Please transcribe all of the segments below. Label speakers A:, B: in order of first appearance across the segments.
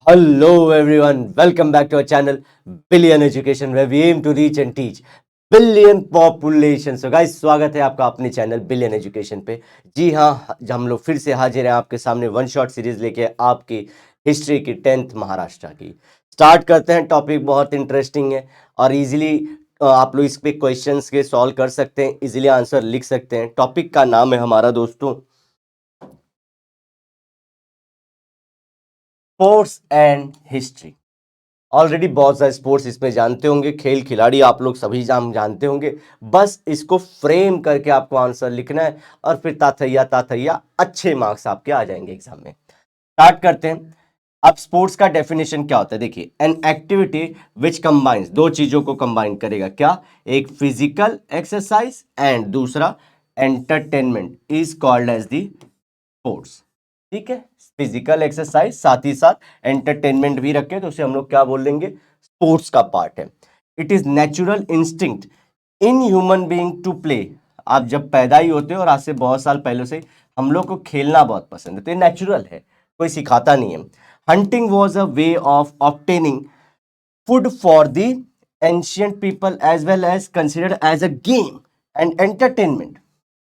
A: Hello everyone, welcome back to our channel Billion Education where we aim to reach and teach billion population. So guys, स्वागत है आपका अपने channel billion education पे। जी हाँ, हम लोग फिर से हाजिर हैं आपके सामने वन शॉट सीरीज लेके आपकी हिस्ट्री की 10th महाराष्ट्र की। स्टार्ट करते हैं। टॉपिक बहुत इंटरेस्टिंग है और इजीली आप लोग इस पे क्वेश्चंस के सॉल्व कर सकते हैं, इजीली आंसर लिख सकते हैं। टॉपिक का नाम है हमारा दोस्तों स्पोर्ट्स एंड हिस्ट्री। ऑलरेडी बहुत सारे स्पोर्ट्स इसमें जानते होंगे, खेल खिलाड़ी आप लोग सभी जानते होंगे। बस इसको फ्रेम करके आपको आंसर लिखना है और फिर ताथैया ताथैया अच्छे मार्क्स आपके आ जाएंगे एग्जाम में। स्टार्ट करते हैं। अब स्पोर्ट्स का डेफिनेशन क्या होता है, देखिए, एन एक्टिविटी विच कंबाइंस, दो चीजों को कंबाइन करेगा। क्या? एक फिजिकल एक्सरसाइज एंड दूसरा entertainment is called as the sports. ठीक है, फिजिकल एक्सरसाइज साथ ही साथ एंटरटेनमेंट भी रखें तो उसे हम लोग क्या बोल देंगे, स्पोर्ट्स का पार्ट है। It is natural instinct in human being to play. आप जब पैदा ही होते हो और आज से बहुत साल पहले से हम लोग को खेलना बहुत पसंद है, तो ये नेचुरल है, कोई सिखाता नहीं है। Hunting was a way of obtaining food for the ancient people as well as considered as a game and entertainment.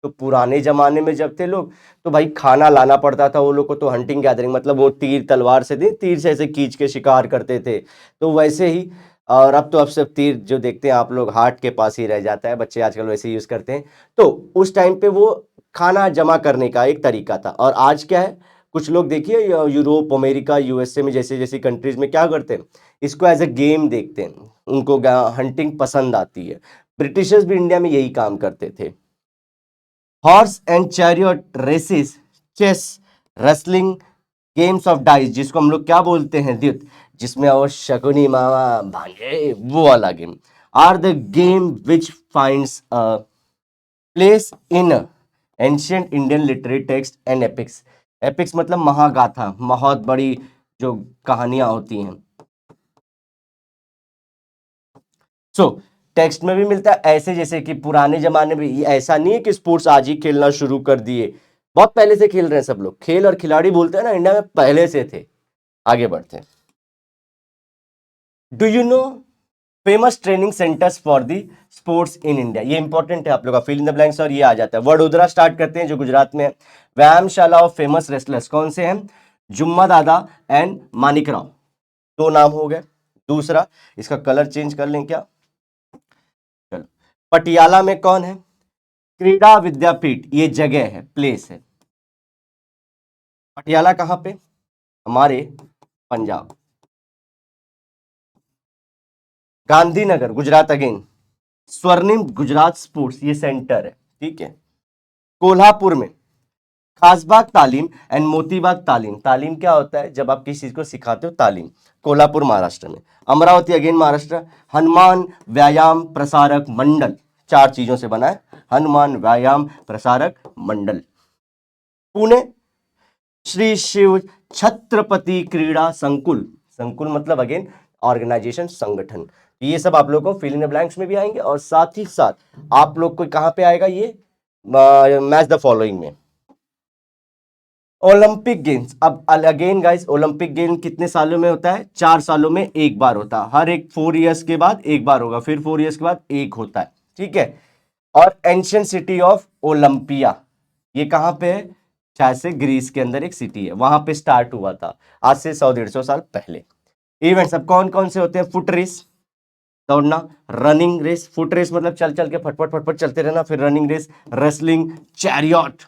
A: तो पुराने जमाने में जब थे लोग तो भाई खाना लाना पड़ता था वो लोग को, तो हंटिंग गैदरिंग मतलब वो तीर तलवार से, तीर से ऐसे खींच के शिकार करते थे, तो वैसे ही। और अब सब तीर जो देखते हैं आप लोग हार्ट के पास ही रह जाता है, बच्चे आजकल वैसे यूज करते हैं। तो उस टाइम पे वो खाना जमा करने का एक तरीका था। और आज क्या है, कुछ लोग देखिए यूरोप अमेरिका यूएसए में जैसे जैसी कंट्रीज में क्या करते हैं, इसको एज ए गेम देखते हैं, उनको हंटिंग पसंद आती है। ब्रिटिशर्स भी इंडिया में यही काम करते थे। Horse and chariot races, chess, wrestling, games of dice, जिसको हम लोग क्या बोलते हैं, द्युत, जिसमें और शकुनी मामा भांजे, वो वाला game, or the game which finds a place in ancient Indian literary text and epics. Epics मतलब महागाथा, बहुत बड़ी जो कहानियां होती हैं। सो टेक्स्ट में भी मिलता है, ऐसे जैसे कि पुराने जमाने में, ऐसा नहीं है कि स्पोर्ट्स आज ही खेलना शुरू कर दिए, बहुत पहले से खेल रहे हैं सब लोग। खेल और खिलाड़ी बोलते हैं ना, इंडिया में पहले से थे। आगे बढ़ते हैं। Do you know famous training centres for the sports in India? ये इंपॉर्टेंट है आप लोग का, फिल इन द ब्लैंक्स, और ये आ जाता है। वडोदरा स्टार्ट करते हैं जो गुजरात में है। व्यायामशाला ऑफ फेमस रेसलर्स कौन से हैं? जुम्मा दादा एंड मानिक राव, दो नाम हो गए। दूसरा, इसका कलर चेंज कर लें क्या? चलो, पटियाला में कौन है? क्रीड़ा विद्यापीठ, ये जगह है, प्लेस है। पटियाला कहां पे? हमारे पंजाब। गांधीनगर गुजरात अगेन। स्वर्णिम गुजरात स्पोर्ट्स, ये सेंटर है, ठीक है। कोल्हापुर में खासबाग तालीम एंड मोतीबाग तालीम। तालीम क्या होता है? जब आप किसी चीज को सिखाते हो, तालीम। कोल्हापुर महाराष्ट्र में। अमरावती अगेन महाराष्ट्र। हनुमान व्यायाम प्रसारक मंडल, चार चीजों से बना है, हनुमान व्यायाम प्रसारक मंडल। पुणे श्री शिव छत्रपति क्रीड़ा संकुल, संकुल मतलब अगेन ऑर्गेनाइजेशन, संगठन। ये सब आप लोग को फिल इन द ब्लैंक्स में भी आएंगे और साथ ही साथ आप लोग को कहां पे आएगा, ये मैच द फॉलोइंग में। ओलंपिक गेम्स, अब अगेन गाइस, ओलंपिक गेम कितने सालों में होता है? 4 सालों में एक बार होता है, हर एक 4 इयर्स के बाद एक बार होगा, फिर 4 इयर्स के बाद एक होता है, ठीक है। और एंशियंट सिटी ऑफ ओलंपिया, ये कहां पे है? शायद से ग्रीस के अंदर एक सिटी है, वहां पे स्टार्ट हुआ था आज से 100-150 साल पहले। इवेंट्स अब कौन कौन से होते हैं? फुट रेस, दौड़ना। रनिंग रेस, फुट रेस मतलब चल चल के फटफट फटफट चलते रहना, फिर running race. Wrestling, chariot,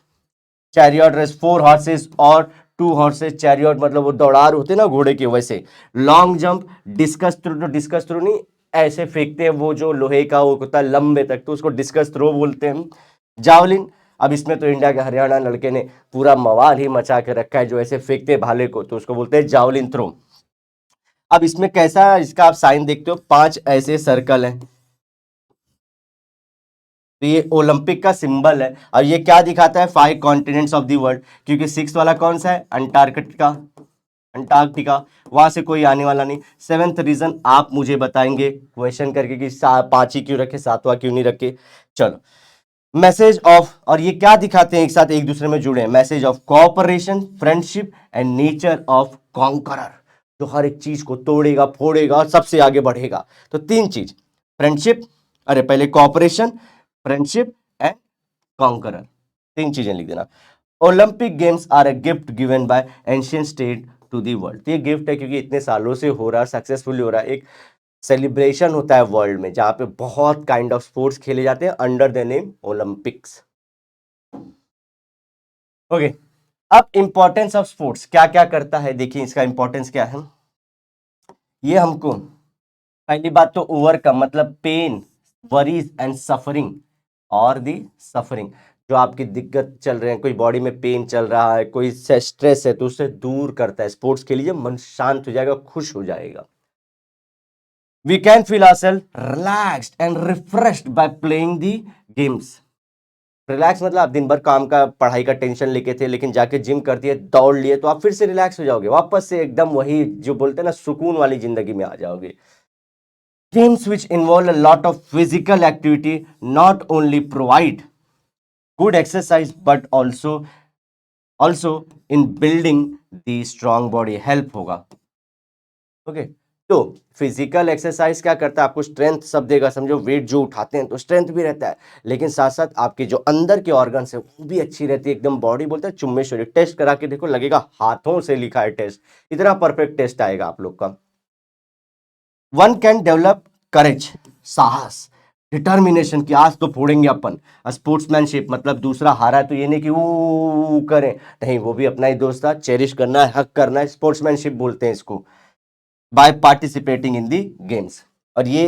A: chariot race, 4 horses और 2 हॉर्सेस चैरियट मतलब वो दौड़ार होते ना घोड़े के वैसे। लॉन्ग जंप, डिस्कस थ्रो, तो डिस्कस थ्रो नहीं, ऐसे फेंकते हैं वो जो लोहे का वो होता है लंबे तक, तो उसको डिस्कस थ्रो बोलते हैं। जावलिन, अब इसमें तो इंडिया के हरियाणा लड़के ने पूरा मवाल ही मचा के रखा है, जो ऐसे फेंकते हैं भाले को, तो उसको बोलते हैं जावलिन थ्रो। अब इसमें कैसा, इसका आप साइन देखते हो, 5 ऐसे सर्कल हैं, तो ये ओलंपिक का सिंबल है। और ये क्या दिखाता है? 5 कॉन्टिनेंट्स ऑफ द वर्ल्ड, क्योंकि 6 वाला कौन सा है? अंटार्कटिका, अंटार्कटिका, वहां से कोई आने वाला नहीं। 7th रीजन आप मुझे बताएंगे क्वेश्चन करके कि 5 ही क्यों रखे, 7वां क्यों नहीं रखे। चलो, मैसेज ऑफ, और ये क्या दिखाते हैं, एक साथ एक दूसरे में जुड़े हैं, message of cooperation, friendship and nature of conqueror. जो हर एक चीज को तोड़ेगा फोड़ेगा और सबसे आगे बढ़ेगा। तो तीन चीज, फ्रेंडशिप, अरे पहले कॉपरेशन, फ्रेंडशिप एंड कॉन्करर, तीन चीजें लिख देना। Olympic games are a gift given by ancient state to the world. ये गिफ्ट है क्योंकि इतने सालों से हो रहा है, सक्सेसफुली हो रहा है, एक सेलिब्रेशन होता है वर्ल्ड में जहां पे बहुत काइंड ऑफ स्पोर्ट्स खेले जाते हैं under the name Olympics. Okay, अब इंपॉर्टेंस ऑफ स्पोर्ट्स क्या क्या करता है, देखिए इसका इंपॉर्टेंस क्या है। ये हमको पहली बात तो ओवरकम मतलब पेन, वरीज एंड सफरिंग और दी सफरिंग, जो आपकी दिक्कत चल रहे हैं, कोई बॉडी में पेन चल रहा है, कोई स्ट्रेस है, तो उससे दूर करता है। स्पोर्ट्स के लिए मन शांत हो जाएगा, खुश हो जाएगा। We can feel ourselves relaxed and refreshed by playing the games. Relax मतलब आप दिन भर काम का पढ़ाई का टेंशन लेके थे, लेकिन जाके जिम कर दिए, दौड़ लिए, तो आप फिर से रिलैक्स हो जाओगे, वापस से एकदम वही जो बोलते हैं ना सुकून वाली जिंदगी में आ जाओगे। Games which involve a lot of physical activity not only provide good exercise but also in building the strong body help होगा। ओके, तो फिजिकल एक्सरसाइज क्या करता है, आपको स्ट्रेंथ सब देगा, समझो वेट जो उठाते हैं तो स्ट्रेंथ भी रहता है, लेकिन साथ साथ आपके जो अंदर के ऑर्गन्स है वो भी अच्छी रहती है, एकदम बॉडी बोलते हैं चुम्बेश्वरी। टेस्ट करा के देखो, लगेगा हाथों से लिखा है टेस्ट, इतना परफेक्ट टेस्ट आएगा आप लोग का। वन कैन डेवलप करेज, साहस, डिटर्मिनेशन की आज तो फोड़ेंगे अपन। स्पोर्ट्समैनशिप मतलब दूसरा हारा है तो ये नहीं कि वो करें, नहीं, वो भी अपना ही दोस्त था, चेरिश करना है, हक करना है, स्पोर्ट्समैनशिप बोलते हैं इसको। By participating in the games, और ये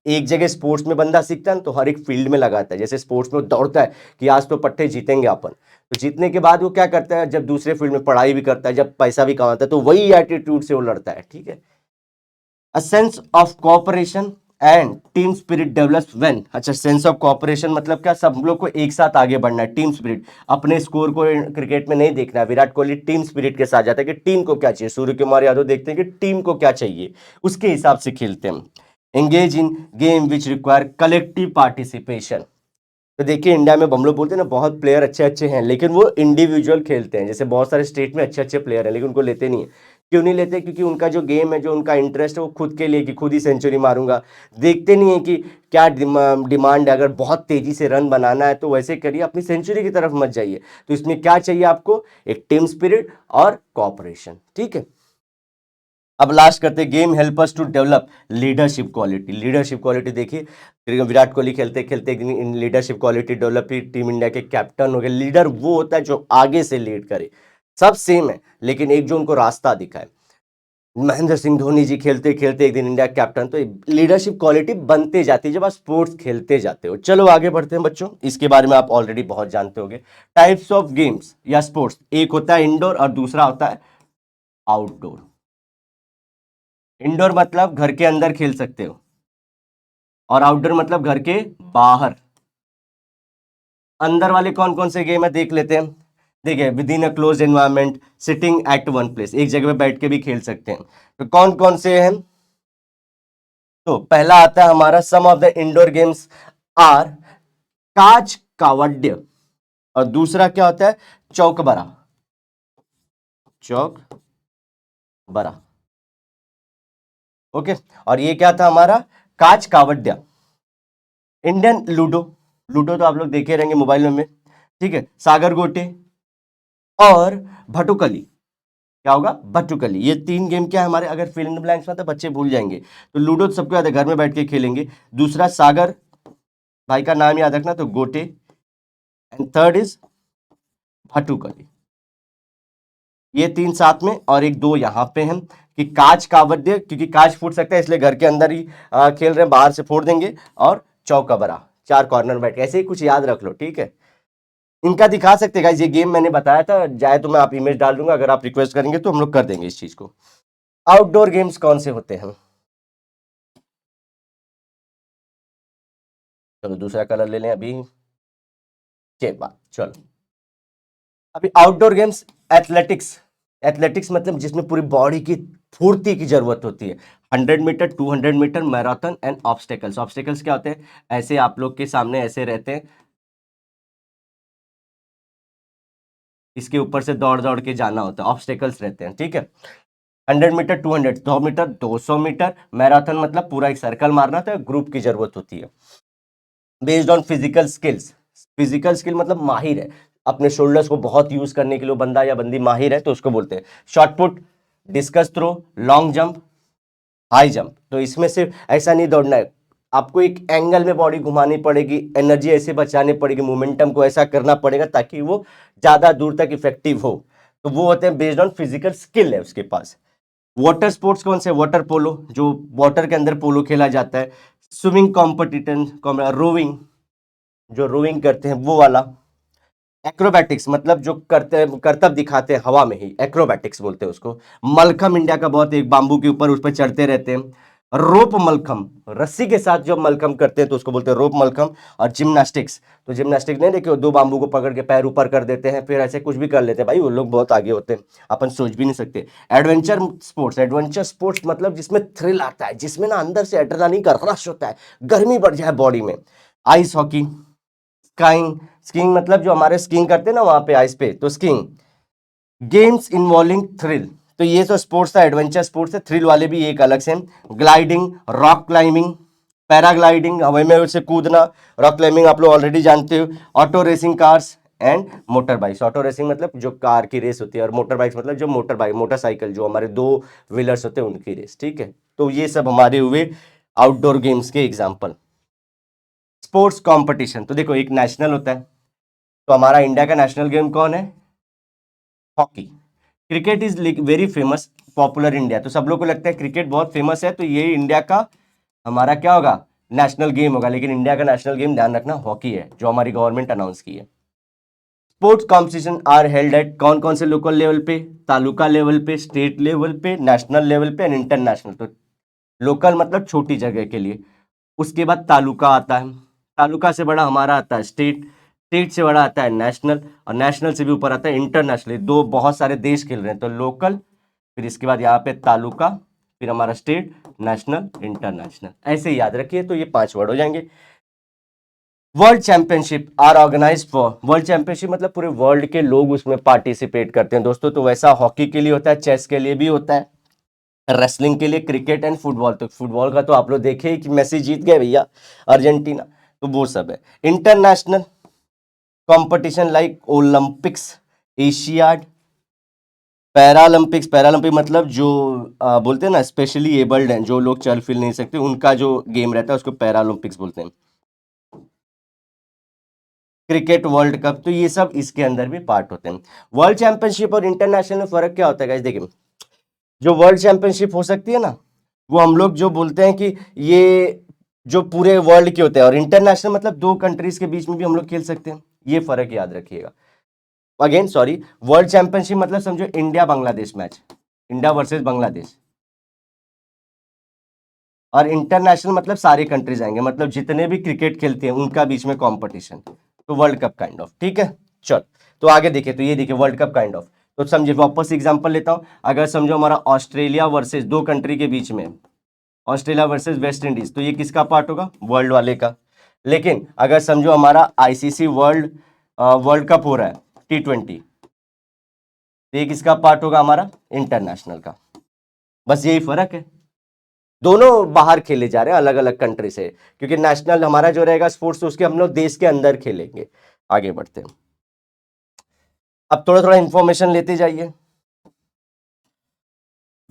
A: एक जगह स्पोर्ट्स में बंदा सीखता है तो हर एक फील्ड में लगाता है। जैसे स्पोर्ट्स में दौड़ता है कि आज तो पट्टे जीतेंगे अपन, तो जीतने के बाद वो क्या करता है, जब दूसरे फील्ड में पढ़ाई भी करता है, जब पैसा भी कमाता है, तो वही एटीट्यूड से वो लड़ता है। ठीक है, a sense of cooperation and team spirit develops when. अच्छा, सेंस ऑफ कोऑपरेशन मतलब क्या, सब लोग को एक साथ आगे बढ़ना है, टीम स्पिरिट। अपने स्कोर को क्रिकेट में नहीं देखना है, विराट कोहली टीम स्पिरिट के साथ जाता है कि टीम को क्या चाहिए, सूर्य कुमार यादव देखते हैं कि टीम को क्या चाहिए, उसके हिसाब से खेलते हैं। Engage in game which require collective participation. तो देखिए इंडिया में हम लोग बोलते हैं ना बहुत प्लेयर अच्छे अच्छे हैं, लेकिन वो इंडिविजुअल खेलते हैं। जैसे बहुत सारे स्टेट में अच्छे अच्छे प्लेयर हैं लेकिन उनको लेते नहीं है। क्यों नहीं लेते, क्योंकि उनका जो गेम है, जो उनका इंटरेस्ट है, वो खुद के लिए कि खुद ही सेंचुरी मारूंगा। देखते नहीं है कि क्या डिमांड है, अगर बहुत तेजी से रन बनाना है तो वैसे करिए, अपनी सेंचुरी की तरफ मत जाइए। तो इसमें क्या चाहिए आपको, एक टीम स्पिरिट और कॉपरेशन। ठीक है, अब लास्ट करते हैं, game help us to develop leadership quality. Leadership quality देखिए, विराट कोहली खेलते खेलते एक दिन लीडरशिप क्वालिटी डेवलप की, टीम इंडिया के कैप्टन हो गए। लीडर वो होता है जो आगे से लीड करे, सब सेम है लेकिन एक जो उनको रास्ता दिखाए। महेंद्र सिंह धोनी जी खेलते खेलते एक दिन इंडिया कैप्टन। तो लीडरशिप क्वालिटी बनते जाती है जब आप स्पोर्ट्स खेलते जाते हो। चलो आगे बढ़ते हैं बच्चों, इसके बारे में आप ऑलरेडी बहुत जानते होंगे। टाइप्स ऑफ गेम्स या स्पोर्ट्स, एक होता है इंडोर और दूसरा होता है आउटडोर। इंडोर मतलब घर के अंदर खेल सकते हो और आउटडोर मतलब घर के बाहर। अंदर वाले कौन कौन से गेम है देख लेते हैं। देखिए, with in a close environment, sitting at one place, एक जगह पे बैठ के भी खेल सकते हैं। तो कौन कौन से हैं, तो पहला आता है हमारा, some of the indoor games are काच कावड्य, और दूसरा क्या होता है, चौक बरा। ओके, और ये क्या था हमारा, काच कावड्या। इंडियन लूडो, लूडो तो आप लोग देखे रहेंगे मोबाइल में। ठीक है, सागर गोटे और भटुकली। क्या होगा, भटुकली। ये तीन गेम क्या है हमारे, अगर फिल इन द ब्लैंक्स में तो बच्चे भूल जाएंगे। तो लूडो तो सबको याद है, घर में बैठ के खेलेंगे। दूसरा सागर, भाई का नाम याद रखना, तो गोटे। एंड थर्ड इज भटुकली। ये तीन साथ में, और एक दो यहाँ पे हैं कि काच कावड्य, क्योंकि काच फूट सकता है इसलिए घर के अंदर ही खेल रहे हैं, बाहर से फोड़ देंगे। और चौकबरा, चार कॉर्नर बैठ के, ऐसे ही कुछ याद रख लो। ठीक है, इनका दिखा सकते गाइस, ये गेम मैंने बताया था, जाए तो मैं आप इमेज डाल दूंगा, अगर आप रिक्वेस्ट करेंगे तो हम लोग कर देंगे इस चीज को। आउटडोर गेम्स कौन से होते हैं, चलो दूसरा कलर ले लें अभी के बाद। चलो अभी आउटडोर गेम्स, एथलेटिक्स। एथलेटिक्स मतलब जिसमें पूरी बॉडी की फुर्ती की जरूरत होती है। 100 metre, 200 metre, marathon and obstacles. Obstacles क्या होते हैं, ऐसे आप लोग के सामने ऐसे रहते हैं, इसके ऊपर से दौड़ दौड़ के जाना होता है, ऑब्स्टेकल्स रहते हैं। ठीक है, 100 मीटर 200, 100 मीटर 200 मीटर, मैराथन मतलब पूरा एक सर्कल मारना, तो ग्रुप की जरूरत होती है। Based on physical skills, physical skill मतलब माहिर है, अपने शोल्डर्स को बहुत यूज करने के लिए बंदा या बंदी माहिर है, तो उसको बोलते हैं। Shot put, discus throw, long jump, high jump. तो इसमें सिर्फ ऐसा नहीं दौड़ना है, आपको एक एंगल में बॉडी घुमानी पड़ेगी, एनर्जी ऐसे बचानी पड़ेगी, मोमेंटम को ऐसा करना पड़ेगा ताकि वो ज्यादा दूर तक इफेक्टिव हो। तो वो होते हैं बेस्ड ऑन फिजिकल स्किल है उसके पास। वाटर स्पोर्ट्स कौन से? वाटर पोलो, जो वाटर के अंदर पोलो खेला जाता है। स्विमिंग कॉम्पिटिशन, रोविंग, जो रोविंग करते हैं वो वाला। एक्रोबैटिक्स मतलब जो करते करतब दिखाते हैं हवा में ही, एक्रोबैटिक्स बोलते हैं उसको। मलखम इंडिया का बहुत, एक बांबू के ऊपर उस पर चढ़ते रहते हैं। रोप मलखम, रस्सी के साथ जो मलखम करते हैं तो उसको बोलते हैं रोप मलखम। और जिम्नास्टिक्स, तो जिम्नास्टिक नहीं देखिए, दो बांबू को पकड़ के पैर ऊपर कर देते हैं, फिर ऐसे कुछ भी कर लेते हैं, भाई वो लोग बहुत आगे होते हैं, अपन सोच भी नहीं सकते। एडवेंचर स्पोर्ट्स, एडवेंचर स्पोर्ट्स मतलब जिसमें थ्रिल आता है, जिसमें ना अंदर से एड्रेनालिन का रश होता है, गर्मी बढ़ जाए बॉडी में। आइस हॉकी, स्काइंग, स्कीइंग मतलब जो हमारे स्कीइंग करते हैं ना वहां पे आइस पे, तो स्कीइंग। गेम्स इन्वॉल्विंग थ्रिल, तो ये तो स्पोर्ट्स था, एडवेंचर स्पोर्ट्स है। थ्रिल वाले भी एक अलग से। ग्लाइडिंग, रॉक क्लाइंबिंग, पैराग्लाइडिंग हवा में से कूदना, रॉक क्लाइंबिंग आप लोग ऑलरेडी जानते हो। Auto racing cars and motor bikes, auto racing मतलब जो कार की रेस होती है, और मोटर बाइक्स मतलब जो मोटर बाइक, मोटरसाइकिल जो हमारे दो व्हीलर्स होते हैं उनकी रेस, ठीक है। तो ये सब हमारे हुए आउटडोर गेम्स के एग्जाम्पल। स्पोर्ट्स कंपटीशन, तो देखो एक नेशनल होता है, तो हमारा इंडिया का नेशनल गेम कौन है? Hockey. Cricket is very famous, popular India, तो सब लोग को लगता है क्रिकेट बहुत फेमस है, तो ये इंडिया का हमारा क्या होगा? नेशनल गेम होगा। लेकिन इंडिया का नेशनल गेम ध्यान रखना हॉकी है, जो हमारी गवर्नमेंट अनाउंस की है। Sports competition are held at कौन कौन से लोकल लेवल पे? तालुका लेवल पे, स्टेट लेवल पे, नेशनल लेवल पे एंड इंटरनेशनल। तो लोकल मतलब छोटी जगह के लिए, उसके बाद तालुका आता है, तालुका से बड़ा हमारा आता है स्टेट, स्टेट से बड़ा आता है नेशनल, और नेशनल से भी ऊपर आता है इंटरनेशनल। दो बहुत सारे देश खेल रहे हैं, तो लोकल, फिर इसके बाद यहाँ पे तालुका, फिर हमारा स्टेट, नेशनल, इंटरनेशनल, ऐसे ही याद रखिए। तो ये 5 वर्ड हो जाएंगे। World championship are organise for, world championship मतलब पूरे वर्ल्ड के लोग उसमें पार्टिसिपेट करते हैं दोस्तों। तो वैसा हॉकी के लिए होता है, चेस के लिए भी होता है, रेसलिंग के लिए, क्रिकेट एंड फुटबॉल। तो फुटबॉल का तो आप लोग देखे ही कि मेसी जीत गए भैया, अर्जेंटीना, तो वो सब है। International competition like Olympics, Asiad, Paralympics, Paralympic मतलब जो बोलते हैं ना स्पेशली एबल्ड हैं, जो लोग चल फिर नहीं सकते, उनका जो गेम रहता है उसको पैरालंपिक्स बोलते हैं। क्रिकेट वर्ल्ड कप, तो ये सब इसके अंदर भी पार्ट होते हैं। वर्ल्ड चैंपियनशिप और इंटरनेशनल में फर्क क्या होता है गाइस? देखिए, जो वर्ल्ड चैंपियनशिप हो सकती है ना, वो हम लोग जो बोलते हैं कि ये जो पूरे वर्ल्ड के होते हैं, और इंटरनेशनल मतलब दो कंट्रीज के बीच में भी हम लोग खेल सकते हैं, ये फर्क याद रखिएगा। अगेन सॉरी, वर्ल्ड चैंपियनशिप मतलब समझो India Bangladesh match, India versus Bangladesh, और इंटरनेशनल मतलब सारे कंट्रीज आएंगे, मतलब जितने भी क्रिकेट खेलते हैं उनका बीच में कंपटीशन, तो वर्ल्ड कप काइंड ऑफ, ठीक है। चल, तो आगे देखिए, तो ये देखिए वर्ल्ड कप काइंड ऑफ, तो समझिए वापस एग्जांपल लेता हूं। अगर समझो हमारा ऑस्ट्रेलिया वर्सेस दो कंट्री के बीच में, ऑस्ट्रेलिया वर्सेस वेस्ट इंडीज, तो ये किसका पार्ट होगा? वर्ल्ड वाले का। लेकिन अगर समझो हमारा आईसीसी वर्ल्ड वर्ल्ड कप हो रहा है, T20, तो ये किसका पार्ट होगा? हमारा इंटरनेशनल का। बस यही फर्क है, दोनों बाहर खेले जा रहे हैं अलग अलग कंट्री से, क्योंकि नेशनल हमारा जो रहेगा स्पोर्ट्स, तो उसके हम लोग देश के अंदर खेलेंगे। आगे बढ़ते हैं, अब थोड़ा थोड़ा इंफॉर्मेशन लेते जाइए।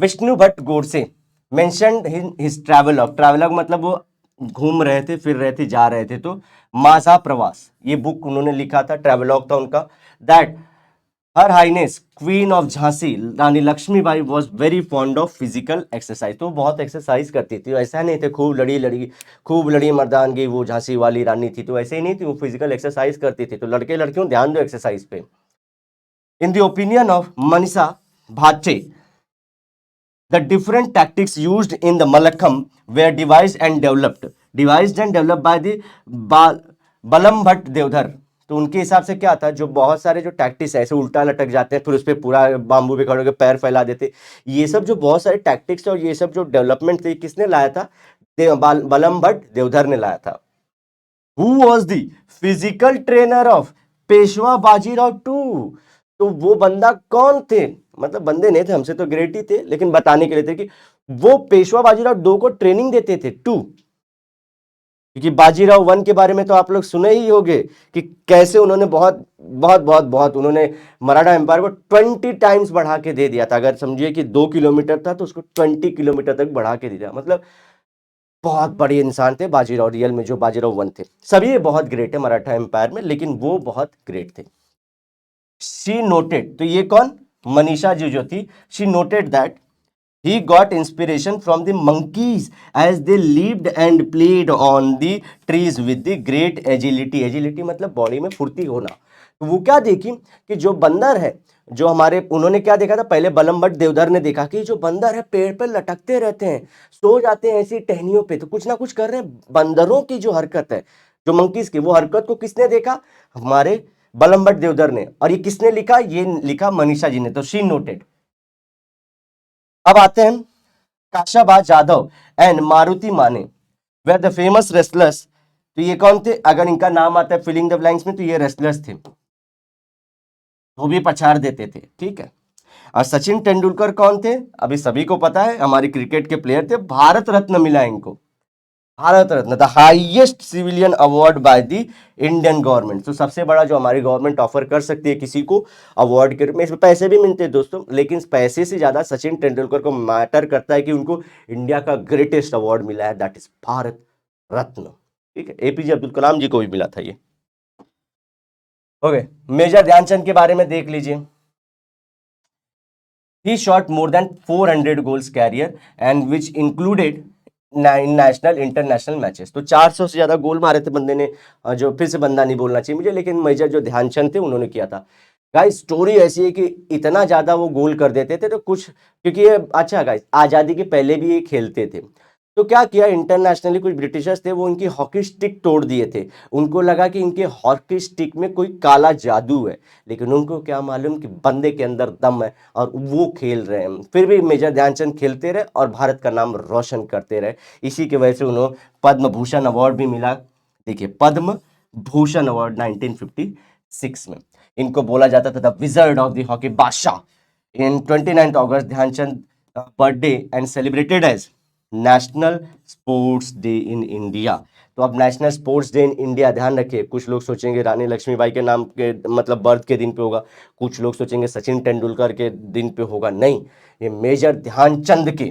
A: Vishnu Bhatt Godse mentioned in his travelogue, travelogue मतलब वो घूम रहे थे, फिर रहे थे, जा रहे थे, तो मासा प्रवास ये बुक उन्होंने लिखा था, ट्रैवलॉग था उनका। That her highness queen of Jhansi Rani Lakshmibai was very fond of physical exercise, तो बहुत एक्सरसाइज करती थी, ऐसा नहीं थे खूब लड़ी मर्दानगी, वो झांसी वाली रानी थी, तो ऐसे ही नहीं थी, वो फिजिकल एक्सरसाइज करती थी। तो लड़के लड़कियों ध्यान दो एक्सरसाइज पे। In the opinion of Manisha Bhate, the different tactics used in the Malakham were devised and developed by the बलम भट्ट देवधर। तो उनके हिसाब से क्या था, जो बहुत सारे जो टैक्टिक्स ऐसे उल्टा लटक जाते हैं, फिर उस पर पूरा बाम्बू पे खड़े होकर पैर फैला देते, ये सब जो बहुत सारे टैक्टिक्स और ये सब जो डेवलपमेंट थे, किसने लाया था? बलम भट्ट देवधर ने लाया था। Who was the physical trainer of Peshwa Bajirao too, तो वो बंदा कौन थे? मतलब बंदे नहीं थे, हमसे तो ग्रेट ही थे, लेकिन बताने के लिए थे कि वो पेशवा बाजीराव 2 को ट्रेनिंग देते थे 2, क्योंकि बाजीराव 1 के बारे में तो आप लोग सुने ही होंगे कि कैसे उन्होंने बहुत बहुत बहुत बहुत उन्होंने मराठा एम्पायर को 20 टाइम्स बढ़ा के दे दिया था। अगर समझिए कि 2 किलोमीटर था तो उसको 20 किलोमीटर तक बढ़ा के दे दिया। मतलब बहुत बड़े इंसान थे बाजीराव, रियल में जो बाजीराव 1 थे। सभी ये बहुत ग्रेट है मराठा एम्पायर में, लेकिन वो बहुत ग्रेट थे। शी नोटेड, तो ये कौन, मनीषा जी जो थी, she noted that he got inspiration from the monkeys as they lived and played on the trees with the great agility। agility मतलब बॉडी में फुर्ती होना। तो वो क्या देखी कि जो बंदर है, जो हमारे, उन्होंने क्या देखा था पहले, बलम भट्ट देवधर ने देखा कि जो बंदर है पेड़ पे लटकते रहते हैं, सो जाते हैं ऐसी टहनियों पे, तो कुछ ना कुछ कर रहे हैं। बंदरों की जो हरकत है, जो मंकीज की, वो हरकत को किसने देखा, हमारे बलम भट्ट देवधर ने। और ये किसने लिखा, ये लिखा मनीषा जी ने। तो शी नोटेड। अब आते हैं काशाबा जाधव एंड मारुति माने वे द फेमस रेसलर्स। तो ये कौन थे, अगर इनका नाम आता है फिलिंग द ब्लैंक्स में, तो ये रेसलर्स थे, वो भी पछाड़ देते थे, ठीक है। और सचिन तेंदुलकर कौन थे, अभी सभी को पता है, हमारे क्रिकेट के प्लेयर थे। भारत रत्न मिला इनको, Bharat Ratna, the highest civilian award by the Indian government. तो सबसे बड़ा जो हमारी गवर्नमेंट ऑफर कर सकती है किसी को अवार्ड के रूप में, इसमें पैसे भी मिलते हैं दोस्तों, लेकिन पैसे से ज्यादा सचिन तेंदुलकर को मैटर करता है कि उनको इंडिया का ग्रेटेस्ट अवार्ड मिला है, दैट इज भारत रत्न, ठीक है। एपीजे अब्दुल कलाम जी को भी मिला था ये। ओके, मेजर ध्यानचंद के बारे में देख लीजिए। He shot more than 400 goals career and which included national international matches. तो 400 से ज्यादा गोल मारे थे बंदे ने, जो फिर से बंदा नहीं बोलना चाहिए मुझे, लेकिन मेजर जो ध्यानचंद थे उन्होंने किया था। गाइस स्टोरी ऐसी है कि इतना ज्यादा वो गोल कर देते थे, तो कुछ, क्योंकि ये अच्छा गाइस आजादी के पहले भी ये खेलते थे, तो क्या किया इंटरनेशनली, कुछ ब्रिटिशर्स थे वो इनकी हॉकी स्टिक तोड़ दिए थे। उनको लगा कि इनके हॉकी स्टिक में कोई काला जादू है, लेकिन उनको क्या मालूम कि बंदे के अंदर दम है और वो खेल रहे हैं। फिर भी मेजर ध्यानचंद खेलते रहे और भारत का नाम रोशन करते रहे। इसी की वजह से उन्हें पद्म भूषण अवार्ड भी मिला। देखिए पद्म भूषण अवार्ड 1956 में। इनको बोला जाता था the wizard of the hockey बादशाह। In 29 August Dhyanchand birthday and celebrated as national sports day in India. तो अब national sports day in India, ध्यान रखिए, कुछ लोग सोचेंगे रानी लक्ष्मीबाई के नाम के मतलब बर्थ के दिन पे होगा, कुछ लोग सोचेंगे सचिन तेंदुलकर के दिन पे होगा, नहीं, ये मेजर ध्यानचंद के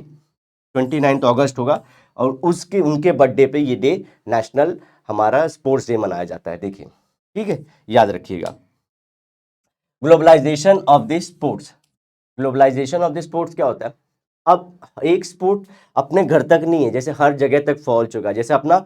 A: 29 अगस्त होगा और उसके उनके बर्थडे पे ये डे नेशनल हमारा स्पोर्ट्स डे मनाया जाता है। देखिए ठीक है, याद रखिएगा। Globalisation of the sports, globalisation of the sports क्या होता है, अब एक स्पोर्ट अपने घर तक नहीं है, जैसे हर जगह तक फैल चुका है। जैसे अपना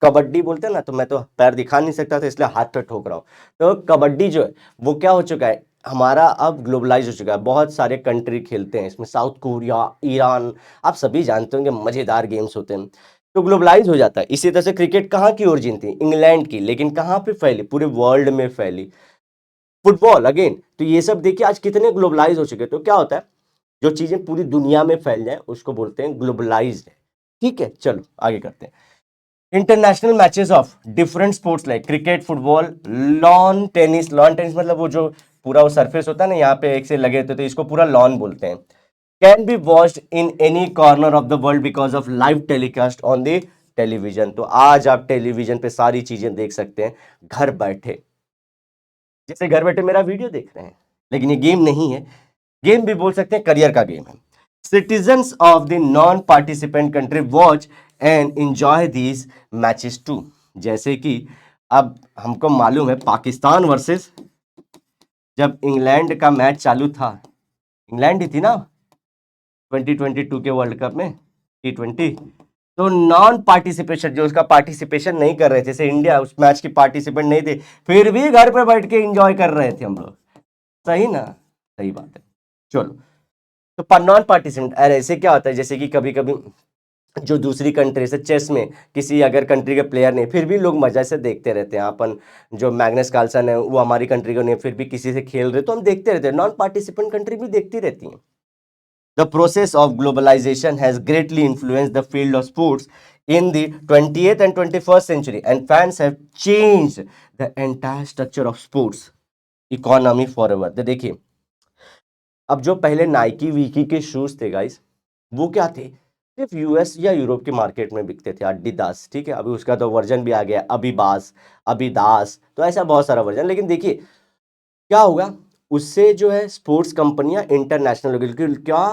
A: कबड्डी बोलते हैं ना, तो मैं तो पैर दिखा नहीं सकता था इसलिए हाथ पे ठोक रहा हूँ। तो कबड्डी जो है वो क्या हो चुका है, हमारा अब ग्लोबलाइज हो चुका है, बहुत सारे कंट्री खेलते हैं इसमें, साउथ कोरिया, ईरान, आप सभी जानते होंगे, मजेदार गेम्स होते हैं, तो ग्लोबलाइज हो जाता है। इसी तरह से क्रिकेट कहाँ की ओरिजिन थी, इंग्लैंड की, लेकिन कहाँ पे फैली, पूरे वर्ल्ड में फैली। फुटबॉल अगेन, तो ये सब देखिए आज कितने ग्लोबलाइज हो चुके हैं। तो क्या होता है, जो चीजें पूरी दुनिया में फैल जाए उसको बोलते हैं ग्लोबलाइज्ड, ठीक है। चलो आगे करते हैं। International matches of different sports like cricket, football, lawn tennis. Lawn tennis मतलब वो जो पूरा वो सरफेस होता है ना, यहाँ पे एक से लगे होते, तो इसको पूरा लॉन बोलते हैं। Can be watched in any corner of the world because of live telecast on the television. तो आज आप टेलीविजन पे सारी चीजें देख सकते हैं घर बैठे, जैसे घर बैठे मेरा वीडियो देख रहे हैं। लेकिन ये गेम नहीं है, गेम भी बोल सकते हैं, करियर का गेम है। Citizens of the non participant country watch and enjoy these matches too. जैसे कि अब हमको मालूम है पाकिस्तान वर्सेस, जब इंग्लैंड का मैच चालू था, इंग्लैंड ही थी ना 2022 के वर्ल्ड कप में, T20, तो नॉन पार्टिसिपेशन, जो उसका पार्टिसिपेशन नहीं कर रहे थे, जैसे इंडिया उस मैच की पार्टिसिपेंट नहीं थे, फिर भी घर पे बैठ के एंजॉय कर रहे थे हम लोग, सही ना, सही बात है। चलो, तो नॉन पार्टिसिपेंट, अरे ऐसे क्या होता है, जैसे कि कभी कभी जो दूसरी कंट्री से चेस में किसी अगर कंट्री के प्लेयर नहीं, फिर भी लोग मजा से देखते रहते हैं। अपन जो मैग्नस कार्लसन है वो हमारी कंट्री को नहीं, फिर भी किसी से खेल रहे तो हम देखते रहते हैं, नॉन पार्टिसिपेंट कंट्री भी देखती रहती हैं। The process of globalization has greatly influenced the field of sports in the 20th and 21st century, and fans have changed the entire structure of sports economy forever। तो देखिए अब जो पहले Nike Vicky के शूज थे guys, वो क्या थे, सिर्फ यूएस या यूरोप के मार्केट में बिकते थे, एडिडास, ठीक है। अभी उसका तो वर्जन भी आ गया, अबीबास, अबीदास, तो ऐसा बहुत सारा वर्जन। लेकिन देखिए क्या होगा, उससे जो है स्पोर्ट्स कंपनियां इंटरनेशनल हो गई, क्योंकि क्या,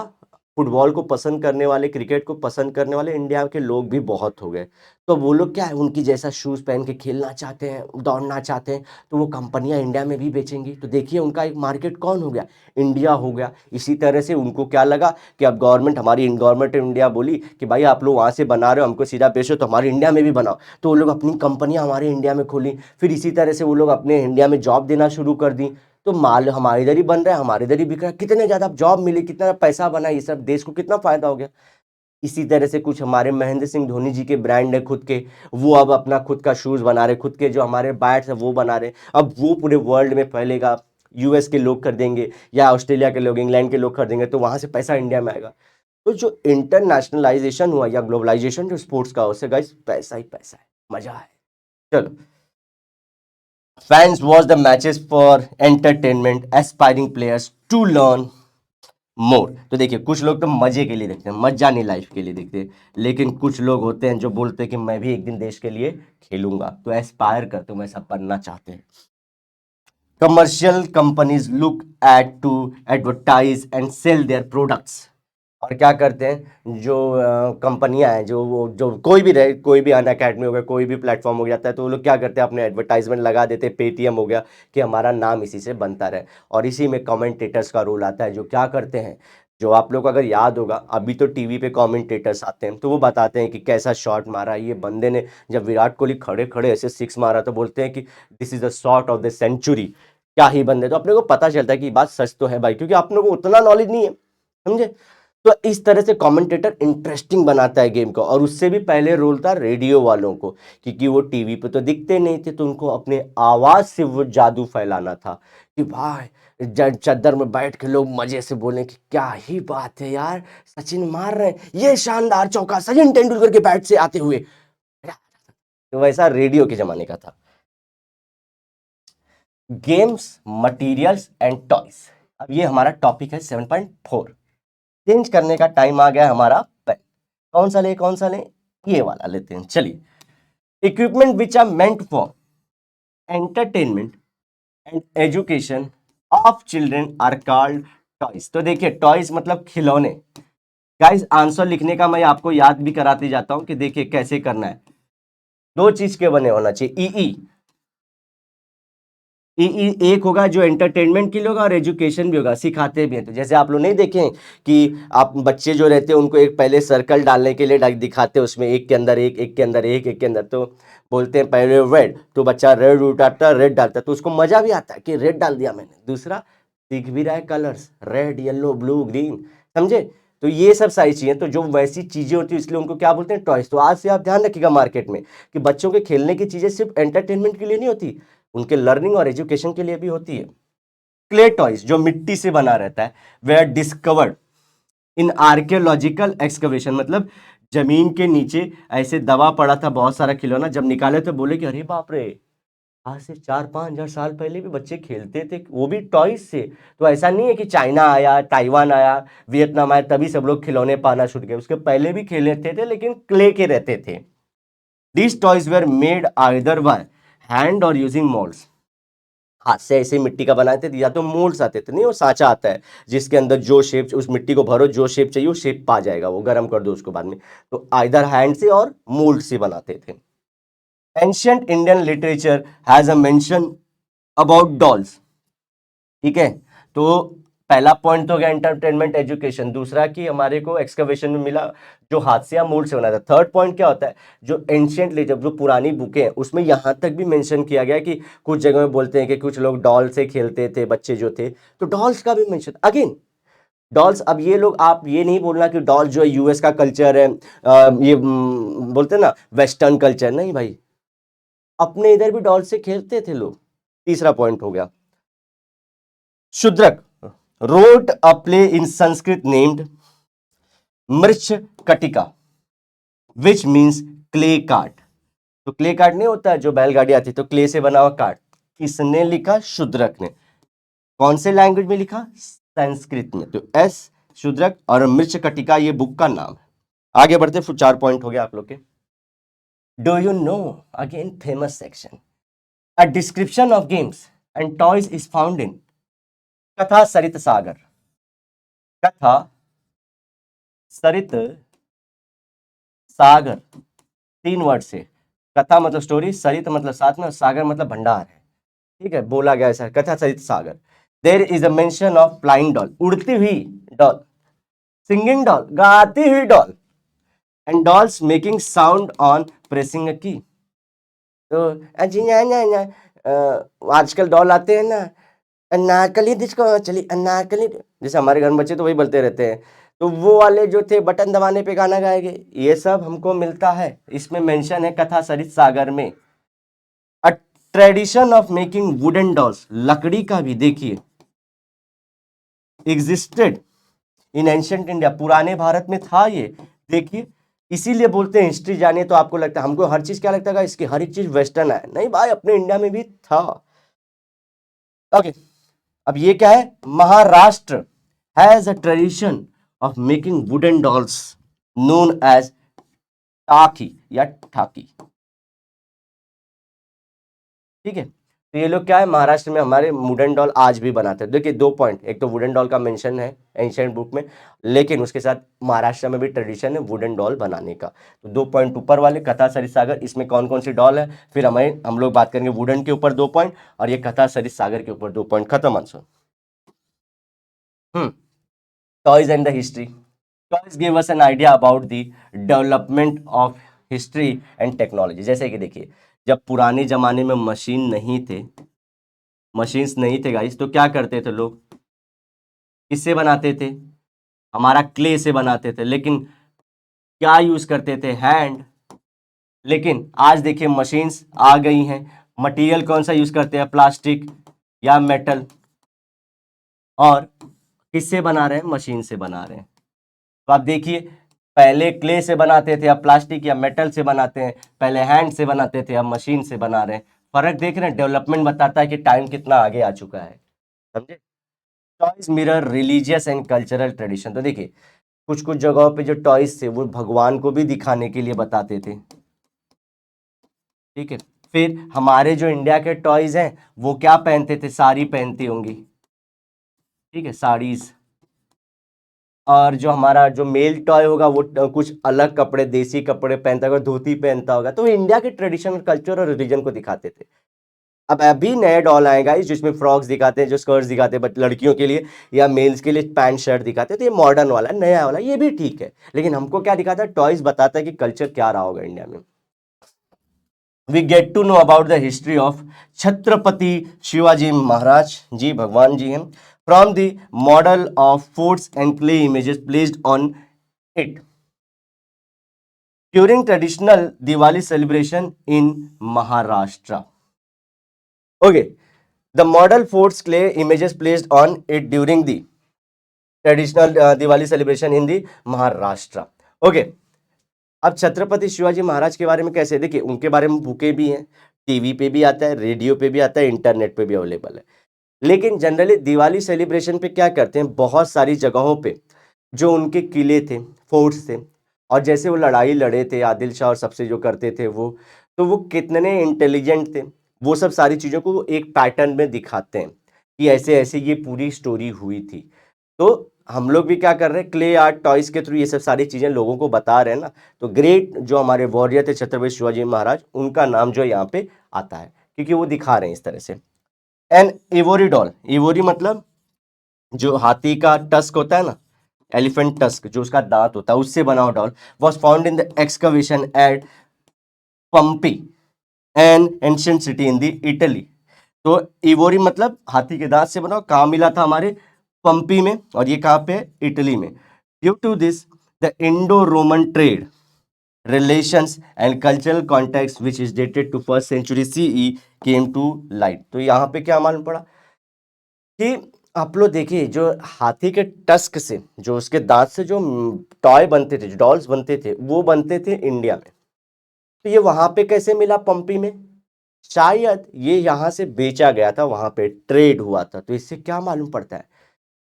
A: फुटबॉल को पसंद करने वाले, क्रिकेट को पसंद करने वाले इंडिया के लोग भी बहुत हो गए। तो वो लोग क्या है, उनकी जैसा शूज पहन के खेलना चाहते हैं, दौड़ना चाहते हैं, तो वो कंपनियां इंडिया में भी बेचेंगी। तो देखिए उनका एक मार्केट कौन हो गया, इंडिया हो गया। इसी तरह से उनको क्या लगा कि अब गवर्नमेंट, हमारी गवर्नमेंट इंडिया बोली कि भाई आप लोग वहाँ से बना रहे हो, हमको सीधा बेचो, तो हमारे इंडिया में भी बनाओ। तो वो लोग अपनी कंपनियां हमारे इंडिया में खोली। फिर इसी तरह से वो लोग अपने इंडिया में जॉब देना शुरू कर दी। तो माल हमारे इधर ही बन रहा है, हमारे इधर ही बिक रहा है, कितने ज्यादा जॉब मिले, कितना पैसा बना, ये सब देश को कितना फायदा हो गया। इसी तरह से कुछ हमारे महेंद्र सिंह धोनी जी के ब्रांड है खुद के, वो अब अपना खुद का शूज बना रहे, खुद के जो हमारे बैट्स है वो बना रहे। अब वो पूरे वर्ल्ड में फैलेगा, यूएस के लोग खरीदेंगे या ऑस्ट्रेलिया के लोग, इंग्लैंड के लोग खरीदेंगे, तो वहां से पैसा इंडिया में आएगा। तो जो इंटरनेशनलाइजेशन हुआ या ग्लोबलाइजेशन जो स्पोर्ट्स का, उससे गाइस पैसा ही पैसा है, मजा है। चलो, fans watch the matches for entertainment, aspiring players to learn मोर। तो देखिए कुछ लोग तो मजे के लिए देखते हैं, मजा नहीं लाइफ के लिए देखते, लेकिन कुछ लोग होते हैं जो बोलते हैं कि मैं भी एक दिन देश के लिए खेलूंगा, तो एस्पायर करते हो, ऐसा बनना चाहते हैं। Commercial companies look at to advertise and sell their products. और क्या करते हैं जो कंपनियां हैं, जो कोई भी रहे, कोई भी अन अकेडमी हो गया, कोई भी प्लेटफॉर्म हो जाता है, तो वो लोग क्या करते हैं, अपने एडवर्टाइजमेंट लगा देते हैं। पेटीएम हो गया, कि हमारा नाम इसी से बनता रहे। और इसी में कमेंटेटर्स का रोल आता है, जो क्या करते हैं, जो आप लोग को अगर याद होगा, अभी तो टीवी पे कमेंटेटर्स आते हैं, तो वो बताते हैं कि कैसा शॉट मारा ये बंदे ने। जब विराट कोहली खड़े खड़े ऐसे सिक्स मारा, तो बोलते हैं कि this is the shot of the century. क्या ही बंदे, तो अपने को पता चलता है कि बात सच तो है भाई, क्योंकि आप लोगों को उतना नॉलेज नहीं है, समझे। तो इस तरह से कमेंटेटर इंटरेस्टिंग बनाता है गेम को। और उससे भी पहले रोल था रेडियो वालों को, क्योंकि वो टीवी पे तो दिखते नहीं थे, तो उनको अपने आवाज से वो जादू फैलाना था कि भाई चद्दर में बैठ के लोग मजे से बोले कि क्या ही बात है यार, सचिन मार रहे हैं, ये शानदार चौका सचिन तेंदुलकर के बैट से आते हुए। तो वैसा रेडियो के जमाने का था। Games, materials and toys. अब ये हमारा टॉपिक है 7.4। चेंज करने का टाइम आ गया हमारा पेन। कौन सा ले, ये वाला लेते हैं, चलिए। Equipment which are meant for entertainment and education of children are called toys. तो देखिए टॉयज मतलब खिलौने। गाइस आंसर लिखने का मैं आपको याद भी कराते जाता हूं कि देखिए कैसे करना है। दो चीज के बने होना चाहिए, ई एक होगा जो एंटरटेनमेंट के लिए होगा, और एजुकेशन भी होगा, सिखाते भी हैं। तो जैसे आप लोग नहीं देखें कि आप बच्चे जो रहते हैं उनको एक पहले सर्कल डालने के लिए दिखाते हैं, उसमें एक के अंदर एक, एक के अंदर एक, एक के अंदर, तो बोलते हैं पहले रेड, तो बच्चा रेड उठाता है, रेड डालता है, तो उसको मजा भी आता है कि रेड डाल दिया मैंने। दूसरा दिख भी रहा है colours, red yellow blue green, समझे। तो ये सब सारी चीजें, तो जो वैसी चीजें होती है इसलिए उनको क्या बोलते हैं, टॉयज। तो आज से आप ध्यान रखिएगा मार्केट में कि बच्चों के खेलने की चीजें सिर्फ एंटरटेनमेंट के लिए नहीं होती, उनके लर्निंग और एजुकेशन के लिए भी होती है। क्ले टॉयज जो मिट्टी से बना रहता है, were discovered in archaeological excavation, मतलब जमीन के नीचे ऐसे दबा पड़ा था बहुत सारा खिलौना, जब निकाले तो बोले कि अरे बाप रे, आज से 4-5 हज़ार साल पहले भी बच्चे खेलते थे, वो भी टॉयज से। तो ऐसा नहीं है कि चाइना आया, ताइवान आया, वियतनाम आया, तभी सब लोग खिलौने पाना शुरू किए, उसके पहले भी खेलते थे, लेकिन क्ले के रहते थे। These toys were made either by hand or using molds। हाथ से ऐसे मिट्टी का बनाते थे, या तो मोल्ड्स आते थे, नहीं वो सांचा आता है जिसके अंदर जो शेप, उस मिट्टी को भरो, जो शेप चाहिए वो शेप पा जाएगा, वो गर्म कर दो उसको बाद में। तो आइदर हैंड से और मोल्ड से बनाते थे। Ancient Indian literature has a mention about dolls, ठीक है। तो पहला पॉइंट तो हो गया एंटरटेनमेंट एजुकेशन, दूसरा कि हमारे को एक्सकवेशन में मिला जो हाथ से या मोल्ड से बना था। थर्ड पॉइंट क्या होता है, जो एंशियंट लिटरेचर, जो पुरानी बुकें हैं उसमें यहां तक भी मेंशन किया गया कि कुछ जगह में बोलते हैं कि कुछ लोग डॉल से खेलते थे बच्चे जो थे, तो डॉल्स का भी मेंशन अगेन। डॉल्स, अब ये लोग, आप ये नहीं बोलना कि डॉल्स जो है यूएस का कल्चर है, ये बोलते हैं ना वेस्टर्न कल्चर, नहीं भाई, अपने इधर भी डॉल से खेलते थे लोग। तीसरा पॉइंट हो गया, Shudraka wrote a play in Sanskrit named मृच्छ कटिका, which means clay cart। तो क्ले कार्ट नहीं होता है जो बैलगाड़ी आती, तो क्ले से बना हुआ कार्ट। किसने लिखा, शूद्रक ने। कौन से लैंग्वेज में लिखा, संस्कृत में। तो एस शूद्रक और मृच्छ कटिका ये बुक का नाम है। आगे बढ़ते, 4 पॉइंट हो गए आप लोग के। Do you no, again famous section, a description of games and toys is found in कथा सरित सागर। कथा सरित सागर 3 वर्ड से, कथा मतलब स्टोरी, सरित मतलब साथ में, और सागर मतलब भंडार है। ठीक है, बोला गया ऐसा, Katha Sarit Sagar. There is a mention of flying doll, उड़ती हुई डॉल, सिंगिंग डॉल, गाती हुई doll, and dolls making sound on pressing a key. तो अजी आजकल डॉल आते हैं ना, अनारकली डिस्को चली, अनारकली, जैसे हमारे घर में बच्चे तो वही बोलते रहते हैं, तो वो वाले जो थे बटन दबाने पे गाना गाएंगे, ये सब हमको मिलता है, इसमें मेंशन है कथा सरित सागर में। अ tradition of making wooden dolls, लकड़ी का भी देखिए एग्जिस्टेड इन एंशिएंट इंडिया, पुराने भारत में था ये। देखिए, इसीलिए बोलते हैं हिस्ट्री जानिए तो आपको लगता है, हमको हर चीज क्या लगता है इसकी, हर एक चीज वेस्टर्न है, नहीं भाई, अपने इंडिया में भी था। ओके, अब ये क्या है, Maharashtra has a tradition of making wooden dolls known as Taki या ठाकी। ठीक है, तो ये लोग क्या है, महाराष्ट्र में हमारे वुडन डॉल आज भी बनाते हैं। देखिए 2 पॉइंट, एक तो वुडन डॉल का मेंशन है एंशिएंट बुक में, लेकिन उसके साथ महाराष्ट्र में भी ट्रेडिशन है वुडन डॉल बनाने का। तो 2 पॉइंट ऊपर वाले कथा सरित सागर, इसमें कौन कौन सी डॉल है, फिर हम लोग बात करेंगे वुडन के ऊपर 2 पॉइंट, और ये कथा सरित सागर के ऊपर 2 पॉइंट। खत्म answer. Toys and the history. Toys give us an idea about the development of history and technology. जैसे कि देखिए, जब पुराने जमाने में मशीन्स नहीं थे गाइस, तो क्या करते थे लोग, किससे बनाते थे, हमारा क्ले से बनाते थे, लेकिन क्या यूज करते थे, हैंड। लेकिन आज देखिए मशीन्स आ गई हैं, मटेरियल कौन सा यूज करते हैं, प्लास्टिक या मेटल, और किससे बना रहे हैं, मशीन से बना रहे हैं। तो आप देखिए, पहले क्ले से बनाते थे, अब प्लास्टिक या मेटल से बनाते हैं, पहले हैंड से बनाते थे, अब मशीन से बना रहे हैं। फर्क देख रहे हैं, डेवलपमेंट बताता है कि टाइम कितना आगे आ चुका है, समझे। Toys mirror religious and cultural tradition. तो देखिए, कुछ कुछ जगहों पे जो टॉयज थे वो भगवान को भी दिखाने के लिए बताते थे। ठीक है, फिर हमारे जो इंडिया के टॉयज हैं वो क्या पहनते थे, साड़ी पहनती होंगी। ठीक है, साड़ीज। और जो हमारा जो मेल टॉय होगा वो कुछ अलग कपड़े, देसी कपड़े पहनता होगा, धोती पहनता होगा। तो वो इंडिया के ट्रेडिशनल कल्चर और रिलीजन को दिखाते थे। अब अभी नए डॉल आएगा जिसमें फ्रॉक्स दिखाते हैं, जो स्कर्ट्स दिखाते हैं बट लड़कियों के लिए, या मेल्स के लिए पैंट शर्ट दिखाते हैं। तो ये मॉडर्न वाला नया वाला, ये भी ठीक है, लेकिन हमको क्या दिखाता है, टॉयज बताता है कि कल्चर क्या रहा होगा इंडिया में। We get to know about the history of Chhatrapati Shivaji Maharaj ji, भगवान जी हैं, from the model of forts and clay images placed on it during traditional Diwali celebration in Maharashtra. Okay, the model forts clay images placed on it during the traditional Diwali celebration in the Maharashtra. Okay, अब छत्रपति शिवाजी महाराज के बारे में कैसे, देखिए उनके बारे में बुकें भी हैं, टीवी पे भी आता है, रेडियो पे भी आता है, इंटरनेट पे भी अवेलेबल है। लेकिन जनरली दिवाली सेलिब्रेशन पे क्या करते हैं, बहुत सारी जगहों पे जो उनके किले थे, फोर्ट्स थे, और जैसे वो लड़ाई लड़े थे आदिल शाह और सबसे जो करते थे वो, तो वो कितने इंटेलिजेंट थे, वो सब सारी चीज़ों को एक पैटर्न में दिखाते हैं कि ऐसे ऐसे ये पूरी स्टोरी हुई थी। तो हम लोग भी क्या कर रहे हैं, क्ले आर्ट टॉयज के थ्रू ये सब सारी चीज़ें लोगों को बता रहे हैं ना। तो ग्रेट जो हमारे वॉरियर थे छत्रपति शिवाजी महाराज, उनका नाम जो यहाँ पे आता है क्योंकि वो दिखा रहे हैं इस तरह से। एन इवोरी डॉल, इवोरी मतलब जो हाथी का टस्क होता है ना, एलिफेंट टस्क, जो उसका दांत होता है, उससे बना हुआ doll was found in the excavation at Pompeii an ancient city in the Italy. तो इवोरी मतलब हाथी के दांत से बना, कहाँ मिला था, हमारे पंपी में, और ये कहाँ पे, इटली में। Due to this the Indo Roman trade relations and cultural context which is dated to first century CE came to light। तो यहाँ पे क्या मालूम पड़ा कि आप लोग देखिए, जो हाथी के टस्क से, जो उसके दांत से जो टॉय बनते थे, जो डॉल्स बनते थे, वो बनते थे इंडिया में। तो ये वहां पे कैसे मिला, पंपी में, शायद ये यहाँ से बेचा गया था, वहां पे ट्रेड हुआ था। तो इससे क्या मालूम पड़ता है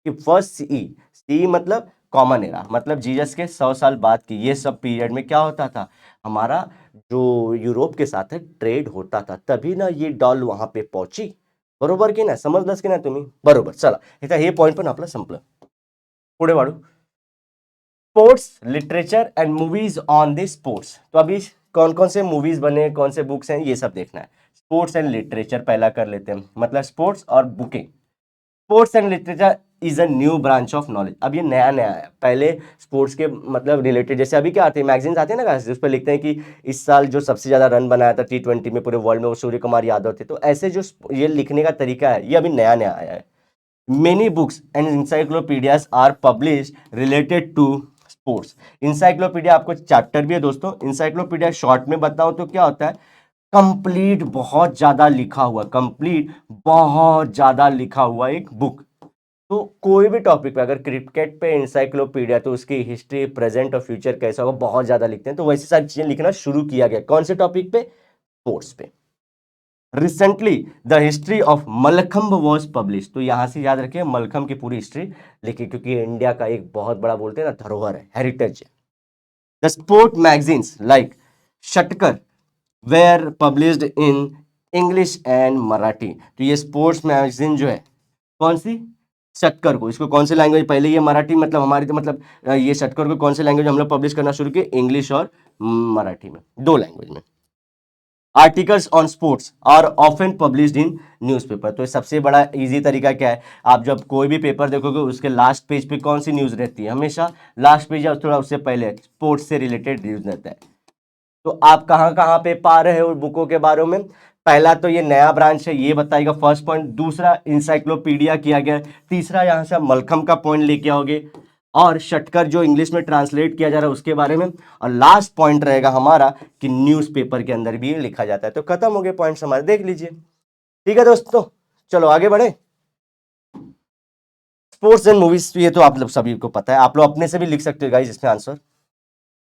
A: कि फर्स्ट सी मतलब कॉमन एरा, मतलब जीसस के 100 साल बाद की ये सब पीरियड में क्या होता था, हमारा जो यूरोप के साथ है ट्रेड होता था, तभी ना ये डॉल वहां पे पहुंची. बरोबर की ना, समजलंस की नाही तुम्ही? बरोबर. चला इथं हे पॉइंट पण आपलं संपलं. पुढे वाढू. Sports literature and movies on the sports. तो अभी कौन कौन से मूवीज बने, कौन से बुक्स हैं, ये सब देखना है. स्पोर्ट्स एंड लिटरेचर पहला कर लेते हैं, मतलब स्पोर्ट्स और booking. Sports and literature is a new branch of knowledge. अब ये नया नया है. पहले स्पोर्ट्स के मतलब रिलेटेड जैसे अभी क्या आते हैं, मैगजीन्स आते हैं ना उस पर लिखते हैं कि इस साल जो सबसे ज्यादा रन बनाया था T20 में पूरे वर्ल्ड में वो सूर्य कुमार यादव थे. तो ऐसे जो ये लिखने का तरीका है ये अभी नया नया आया है. Many books and encyclopedias are publish related to sports. Encyclopedia आपको चैप्टर भी है दोस्तों. इंसाइक्लोपीडिया शॉर्ट में बताऊं तो क्या होता है, कंप्लीट बहुत ज्यादा लिखा हुआ, कंप्लीट बहुत ज्यादा लिखा हुआ एक बुक. तो कोई भी टॉपिक पे, अगर क्रिकेट पे इंसाइक्लोपीडिया तो उसकी हिस्ट्री प्रेजेंट और फ्यूचर कैसा होगा बहुत ज्यादा लिखते हैं. तो वैसी सारी चीजें लिखना शुरू किया गया. कौन से टॉपिक पे? स्पोर्ट्स पे. Recently the history of mallakhamb was publish. तो यहां से याद रखिए मलखंब की पूरी हिस्ट्री लिखी, क्योंकि ये इंडिया का एक बहुत बड़ा बोलते हैं ना धरोहर है, हेरिटेज है. The sport magazines like Shatkar were published in English and Marathi. तो ये स्पोर्ट्स मैगजीन जो है कौन सी, शटकर को, इसको कौन से लैंग्वेज, पहले ये मराठी मतलब हमारी तो मतलब ये शटकर को कौन से लैंग्वेज हम लोग पब्लिश करना शुरू किए, इंग्लिश और मराठी में, दो लैंग्वेज में. Articles on sports are often published in newspaper. तो सबसे बड़ा इजी तरीका क्या है, आप जब कोई भी पेपर देखोगे उसके लास्ट पेज पे कौन सी न्यूज़ रहती है, हमेशा लास्ट पेज या थोड़ा उससे पहले स्पोर्ट्स से रिलेटेड न्यूज़ रहता है. तो आप कहाँ कहाँ पे पा रहे हो बुकों के बारे में. पहला तो ये नया ब्रांच है ये बताएगा, फर्स्ट पॉइंट. दूसरा इंसाइक्लोपीडिया किया गया. तीसरा यहाँ से मलखम का पॉइंट लेके आओगे, और शटकर जो इंग्लिश में ट्रांसलेट किया जा रहा है उसके बारे में. और लास्ट पॉइंट रहेगा हमारा कि न्यूज़पेपर के अंदर भी लिखा जाता है. तो खत्म हो गए पॉइंट्स हमारे, देख लीजिए. ठीक है दोस्तों, चलो आगे बढ़े. स्पोर्ट्स एंड मूवीज ये तो आप लोग सभी को पता है, आप लोग अपने से भी लिख सकते हो गाइस इसमें answer.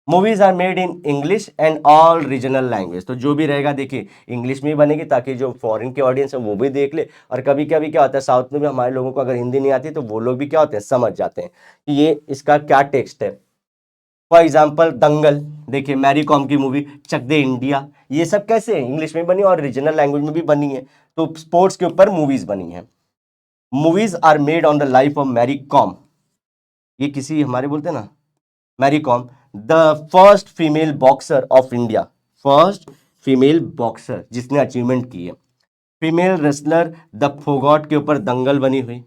A: Movies are made in English and all regional language. तो जो भी रहेगा देखिए इंग्लिश में ही बनेगी, ताकि जो फॉरेन के ऑडियंस है वो भी देख ले. और कभी कभी क्या होता है साउथ में भी हमारे लोगों को अगर हिंदी नहीं आती तो वो लोग भी क्या होते हैं समझ जाते हैं कि ये इसका क्या टेक्स्ट है. फॉर एग्जाम्पल दंगल, देखिए मैरी कॉम की मूवी, चक दे इंडिया, ये सब कैसे है इंग्लिश में बनी और रीजनल लैंग्वेज में भी बनी है. तो स्पोर्ट्स के ऊपर मूवीज बनी है. Movies are made on the life of Mary Kom. ये किसी हमारे बोलते हैं ना Mary Kom, the first female boxer of India. First female boxer जिसने अचीवमेंट की है. फीमेल रेसलर द फोगॉट के ऊपर दंगल बनी हुई,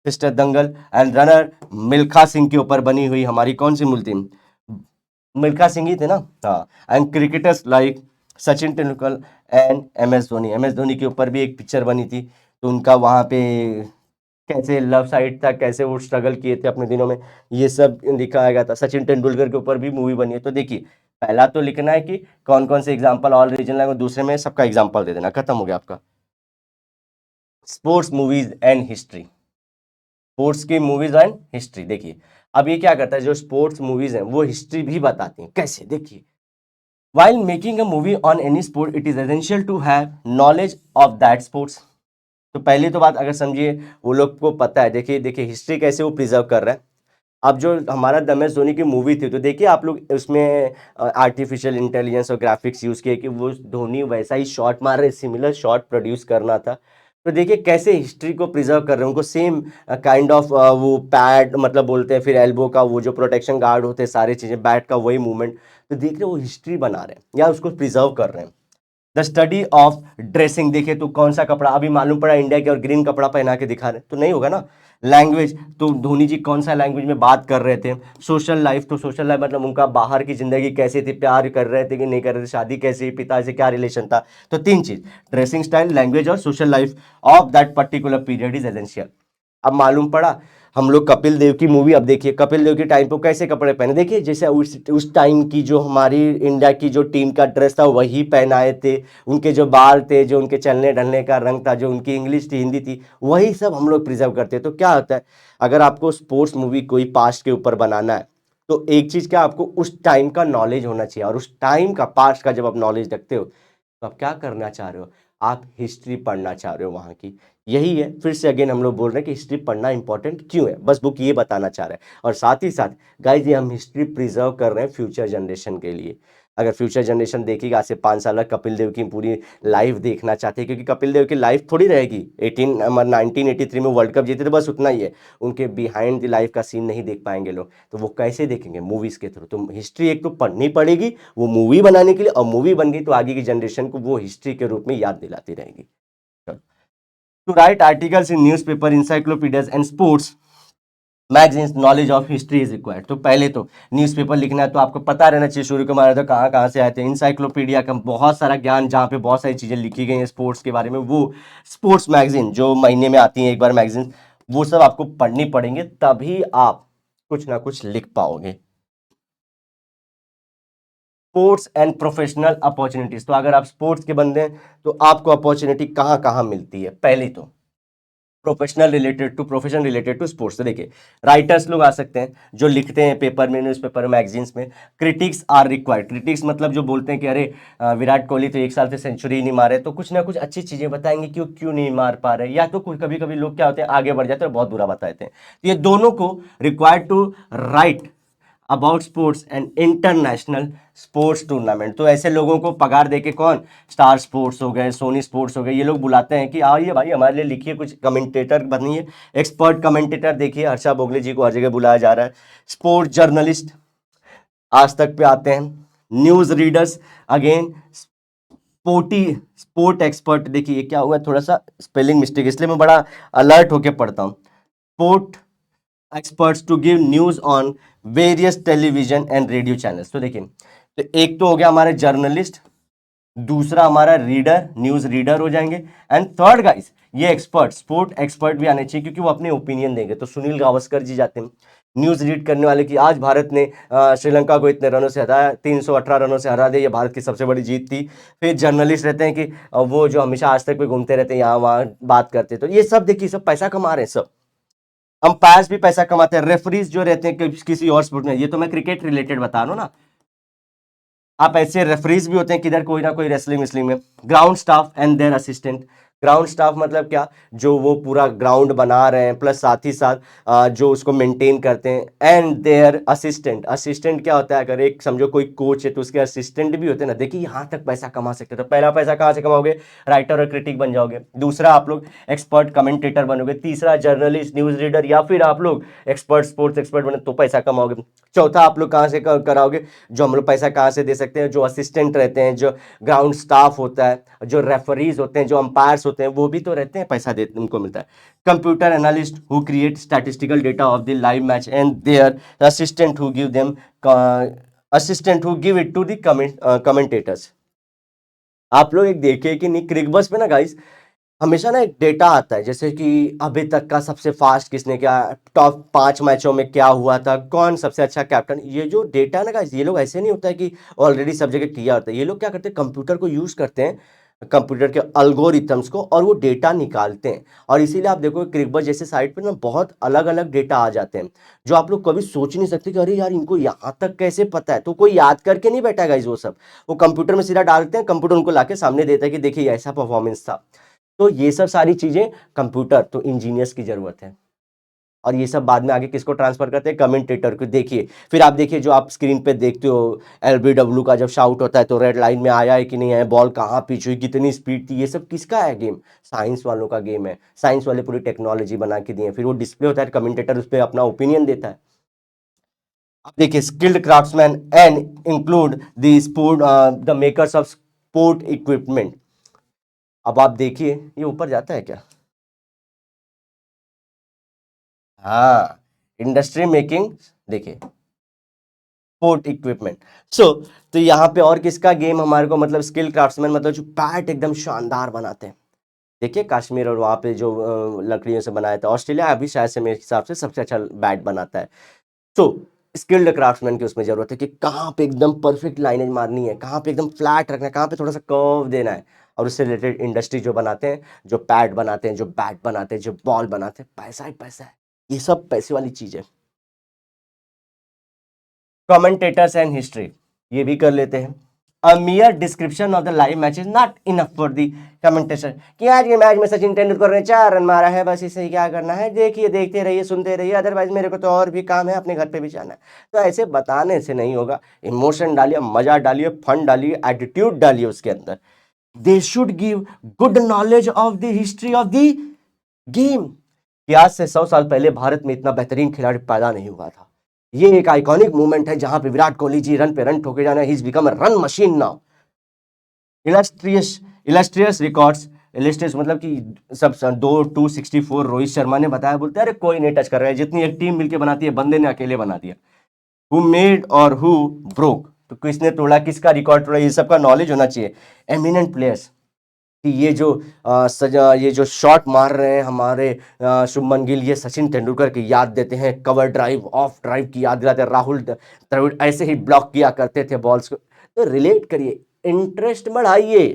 A: sister Dangal. And runner Milkha Singh के ऊपर बनी हुई हमारी कौन सी मूर्ति, मिल्खा सिंह ही थे ना. हाँ. And cricketers like Sachin Tendulkar and MS Dhoni. MS Dhoni के ऊपर भी एक पिक्चर बनी थी. तो उनका वहाँ पे कैसे लव साइड था, कैसे वो स्ट्रगल किए थे अपने दिनों में, ये सब दिखाया गया था. सचिन तेंदुलकर के ऊपर भी मूवी बनी है. तो देखिए पहला तो लिखना है कि कौन कौन से एग्जांपल ऑल रीजन लैंग्वेज, दूसरे में सबका एग्जांपल दे देना, खत्म हो गया आपका. Sports movies and history. Sports की मूवीज एंड हिस्ट्री. देखिए अब ये क्या करता है, जो स्पोर्ट्स मूवीज हैं वो हिस्ट्री भी बताती हैं. कैसे, देखिए while making a movie on any sport it is essential to have knowledge of that sports. तो पहली तो बात अगर समझिए वो लोग को पता है. देखिए देखिए हिस्ट्री कैसे वो प्रिजर्व कर रहा है. अब जो हमारा MS धोनी की मूवी थी तो देखिए आप लोग उसमें आर्टिफिशियल इंटेलिजेंस और ग्राफिक्स यूज़ किए कि वो धोनी वैसा ही शॉट मार रहे, सिमिलर शॉट प्रोड्यूस करना था. तो देखिए कैसे हिस्ट्री को प्रिजर्व कर रहे हैं. उनको सेम काइंड ऑफ वो पैड मतलब बोलते हैं, फिर एल्बो का वो जो प्रोटेक्शन गार्ड होते हैं, सारी चीज़ें, बैट का वही मूवमेंट. तो देख रहे हो वो हिस्ट्री बना रहे हैं या उसको प्रिजर्व कर रहे हैं. द स्टडी ऑफ ड्रेसिंग, देखिए तो कौन सा कपड़ा अभी मालूम पड़ा इंडिया के और ग्रीन कपड़ा पहना के दिखा रहे, तो नहीं होगा ना. लैंग्वेज, तो धोनी जी कौन सा लैंग्वेज में बात कर रहे थे. सोशल लाइफ, तो सोशल लाइफ मतलब उनका बाहर की जिंदगी कैसी थी, प्यार कर रहे थे कि नहीं कर रहे थे, शादी कैसी, पिता से क्या रिलेशन था. तो तीन चीज, ड्रेसिंग स्टाइल, लैंग्वेज और social life of that particular period is essential. अब मालूम पड़ा हम लोग कपिल देव की मूवी, अब देखिए कपिल देव के टाइम पे कैसे कपड़े पहने, देखिए जैसे उस टाइम की जो हमारी इंडिया की जो टीम का ड्रेस था वही पहनाए थे. उनके जो बाल थे, जो उनके चलने ढलने का रंग था, जो उनकी इंग्लिश थी, हिंदी थी, वही सब हम लोग प्रिजर्व करते हैं. तो क्या होता है अगर आपको स्पोर्ट्स मूवी कोई पास्ट के ऊपर बनाना है तो एक चीज क्या, आपको उस टाइम का नॉलेज होना चाहिए. और उस टाइम का पास्ट का जब आप नॉलेज रखते हो तो आप क्या करना चाह रहे हो, आप हिस्ट्री पढ़ना चाह रहे हो वहाँ की, यही है। फिर से अगेन हम लोग बोल रहे हैं कि हिस्ट्री पढ़ना इंपॉर्टेंट क्यों है, बस बुक ये बताना चाह रहा है। और साथ ही साथ गाइज ये हम हिस्ट्री प्रिजर्व कर रहे हैं फ्यूचर जनरेशन के लिए। अगर फ्यूचर जनरेशन देखेगा, आज से 5 साल कपिल देव की पूरी लाइफ देखना चाहते हैं, क्योंकि कपिल देव की लाइफ थोड़ी रहेगी, 1983 में वर्ल्ड कप जीते थे बस उतना ही है, उनके बिहाइंड द लाइफ का सीन नहीं देख पाएंगे लोग, तो वो कैसे देखेंगे, मूवीज के थ्रू। तो हिस्ट्री एक तो पढ़नी पड़ेगी वो मूवी बनाने के लिए, और मूवी बन गई तो आगे की जनरेशन को वो हिस्ट्री के रूप में याद दिलाती रहेगी। To write articles in newspaper, encyclopedias and sports magazines, knowledge of history is required. तो पहले तो न्यूज़पेपर लिखना है तो आपको पता रहना चाहिए सूर्य कुमार यादव कहाँ कहाँ से आए थे। इंसाइक्लोपीडिया का बहुत सारा ज्ञान, जहाँ पे बहुत सारी चीज़ें लिखी गई हैं स्पोर्ट्स के बारे में, वो स्पोर्ट्स मैगजीन जो महीने में आती हैं एक बार मैगजीन, वो सब आपको पढ़नी पड़ेंगे, तभी आप कुछ ना कुछ लिख पाओगे। स्पोर्ट्स एंड प्रोफेशनल अपॉर्चुनिटीज, तो अगर आप स्पोर्ट्स के बंदे हैं तो आपको अपॉर्चुनिटी कहाँ कहाँ मिलती है। पहली तो professional related to profession related to sports, तो देखिए राइटर्स लोग आ सकते हैं जो लिखते हैं पेपर में, न्यूज़पेपर, मैगजीन्स में। क्रिटिक्स आर रिक्वायर्ड, क्रिटिक्स मतलब जो बोलते हैं कि अरे विराट कोहली तो 1 साल से सेंचुरी नहीं मारे, तो कुछ ना कुछ अच्छी चीजें बताएंगे क्यों क्यों नहीं मार पा रहे, या तो कुछ कभी कभी लोग क्या होते हैं आगे बढ़ जाते हैं और बहुत बुरा बताते हैं। तो ये दोनों को required to write about sports and international sports tournament. तो ऐसे लोगों को पगार देके, कौन, स्टार स्पोर्ट्स हो गए, सोनी स्पोर्ट्स हो गए, ये लोग बुलाते हैं कि आइए भाई हमारे लिए लिखिए, कुछ कमेंटेटर बनिए, एक्सपर्ट कमेंटेटर। देखिए हर्षा बोगले जी को हर जगह बुलाया जा रहा है। स्पोर्ट्स जर्नलिस्ट आज तक पे आते हैं। News readers, again sporty sport expert. देखिए ये क्या हुआ, थोड़ा सा स्पेलिंग मिस्टेक, इसलिए मैं बड़ा अलर्ट होके पढ़ता हूँ। Sport experts to give news on various television and radio channels. तो देखिए, तो एक तो हो गया हमारे जर्नलिस्ट, दूसरा हमारा रीडर, न्यूज रीडर हो जाएंगे, एंड थर्ड गाइस ये एक्सपर्ट, स्पोर्ट एक्सपर्ट भी आने चाहिए, क्योंकि वो अपने ओपिनियन देंगे। तो सुनील गावस्कर जी जाते हैं न्यूज रीड करने वाले की, आज भारत ने श्रीलंका को इतने रनों से हराया, 318 रनों से हरा दिया, ये भारत की सबसे बड़ी जीत थी। फिर जर्नलिस्ट रहते हैं कि वो जो हमेशा आज तक पे घूमते रहते हैं, यहाँ वहाँ बात करते हैं, तो ये सब देखिए सब पैसा कमा रहे हैं सब। अंपायर्स भी पैसा कमाते हैं, रेफरीज जो रहते हैं किसी और स्पोर्ट में, ये तो मैं क्रिकेट रिलेटेड बता रहा हूँ ना, आप ऐसे रेफरीज भी होते हैं किधर कोई ना कोई रेसलिंग वेसलिंग में। Ground staff and their assistant, ground staff मतलब क्या, जो वो पूरा ग्राउंड बना रहे हैं, प्लस साथ ही साथ जो उसको मेंटेन करते हैं, एंड देयर असिस्टेंट। असिस्टेंट क्या होता है, अगर एक समझो कोई कोच है तो उसके असिस्टेंट भी होते हैं ना। देखिए यहाँ तक पैसा कमा सकते हैं। तो पहला पैसा कहाँ से कमाओगे, राइटर और क्रिटिक बन जाओगे। दूसरा आप लोग एक्सपर्ट कमेंटेटर बनोगे। तीसरा जर्नलिस्ट, न्यूज रीडर, या फिर आप लोग एक्सपर्ट स्पोर्ट्स एक्सपर्ट बने तो पैसा कमाओगे। चौथा आप लोग कहाँ से कराओगे, जो हम लोग पैसा कहाँ से दे सकते हैं, जो असिस्टेंट रहते हैं, जो ग्राउंड स्टाफ होता है, जो रेफरीज होते हैं, जो अंपायर्स होते हैं, वो भी तो रहते हैं, पैसा देते उनको मिलता है। Computer analyst who create statistical data of the live match, and their assistant who give them assistant who give it to the commentators. आप लोग एक देखे कि नहीं, क्रिकबस पे ना गाइस हमेशा ना एक डेटा आता है, जैसे कि अभी तक का सबसे फास्ट किसने, क्या टॉप 5 मैचों में क्या हुआ था, कौन सबसे अच्छा कैप्टन। ये जो डेटा है ना गाइस, ये लोग ऐसे नहीं होता है कि ऑलरेडी सब जगह किया होता है, ये लोग क्या करते हैं, कंप्यूटर को यूज करते हैं, कंप्यूटर के अल्गोरिथम्स को, और वो डेटा निकालते हैं। और इसीलिए आप देखो क्रिकबस जैसे साइट पर ना बहुत अलग अलग डेटा आ जाते हैं, जो आप लोग कभी सोच नहीं सकते कि अरे यार इनको यहाँ तक कैसे पता है। तो कोई याद करके नहीं बैठा गाइस, वो सब वो कंप्यूटर में सीधा डालते हैं, कंप्यूटर उनको लाके सामने देता है कि देखिए ऐसा परफॉर्मेंस था। तो ये सब सारी चीजें कंप्यूटर, तो इंजीनियर्स की जरूरत है। और ये सब बाद में आगे किसको ट्रांसफर करते हैं, कमेंटेटर को। देखिए फिर आप देखिए जो आप स्क्रीन पे देखते हो, एलबीडब्ल्यू का जब शाउट होता है तो रेड लाइन में आया है कि नहीं आया, बॉल कहाँ पिच हुई, कितनी स्पीड थी, ये सब किसका है गेम, साइंस वालों का गेम है। साइंस वाले पूरी टेक्नोलॉजी बना के दिए, फिर वो डिस्प्ले होता है, कमेंटेटर उस पर अपना ओपिनियन देता है। अब देखिए skilled craftsman and include the sport the makers of sport equipment. अब आप देखिए ये ऊपर जाता है क्या, हाँ, इंडस्ट्री मेकिंग, देखिए स्पोर्ट इक्विपमेंट। सो तो यहाँ पे और किसका गेम हमारे को, मतलब स्किल क्राफ्ट्समैन, मतलब जो बैट एकदम शानदार बनाते हैं। देखिए कश्मीर और वहाँ पे जो लकड़ियों से बनाया था, ऑस्ट्रेलिया अभी शायद से मेरे हिसाब से सबसे अच्छा बैट बनाता है। तो स्किल्ड क्राफ्ट्समैन की उसमें जरूरत है कि कहाँ पे एकदम परफेक्ट लाइनेज मारनी है, कहाँ पे एकदम फ्लैट रखना है, कहाँ पे थोड़ा सा कर्व देना है। और उससे रिलेटेड इंडस्ट्री जो बनाते हैं, जो पैड बनाते हैं, जो बैट बनाते हैं, जो बॉल बनाते हैं, पैसा ही पैसा है। ये सब पैसे वाली चीज है। कमेंटेटर्स एंड हिस्ट्री, ये भी कर लेते हैं। A mere description of the live match is not enough for the commentator कि आज के मैच में सचिन तेंदुलकर ने 4 रन मारा है, बस इसे क्या करना है, देखिए, देखते रहिए, सुनते रहिए, अदरवाइज मेरे को तो और भी काम है, अपने घर पे भी जाना है। तो ऐसे बताने से नहीं होगा, इमोशन डालिए, मजा डालिए, फन डालिए, एटीट्यूड डालिए उसके अंदर। They should give good knowledge of the history of the game कि आज से 100 साल पहले भारत में इतना बेहतरीन खिलाड़ी पैदा नहीं हुआ था। ये एक आइकॉनिक मूवमेंट है जहां पे विराट कोहली जी रन पे रन ठोके जाना, he is become a run machine now. Illustrious records, illustrious मतलब कि सब 264 रोहित शर्मा ने बताया, बोलते अरे कोई नहीं टच कर रहा है, जितनी एक टीम मिलके बनाती है, बंदे ने अकेले बना दिया। हु मेड और हु ब्रोक, तो किसने तोड़ा, किसका रिकॉर्ड तोड़ा, ये सबका नॉलेज होना चाहिए। एमिनेंट प्लेयर्स कि ये जो शॉट मार रहे हैं हमारे शुभमन गिल, ये सचिन तेंदुलकर की याद देते हैं, कवर ड्राइव, ऑफ ड्राइव की याद दिलाते हैं, राहुल द्रविड़ ऐसे ही ब्लॉक किया करते थे बॉल्स को। तो रिलेट करिए, इंटरेस्ट बढ़ाइए,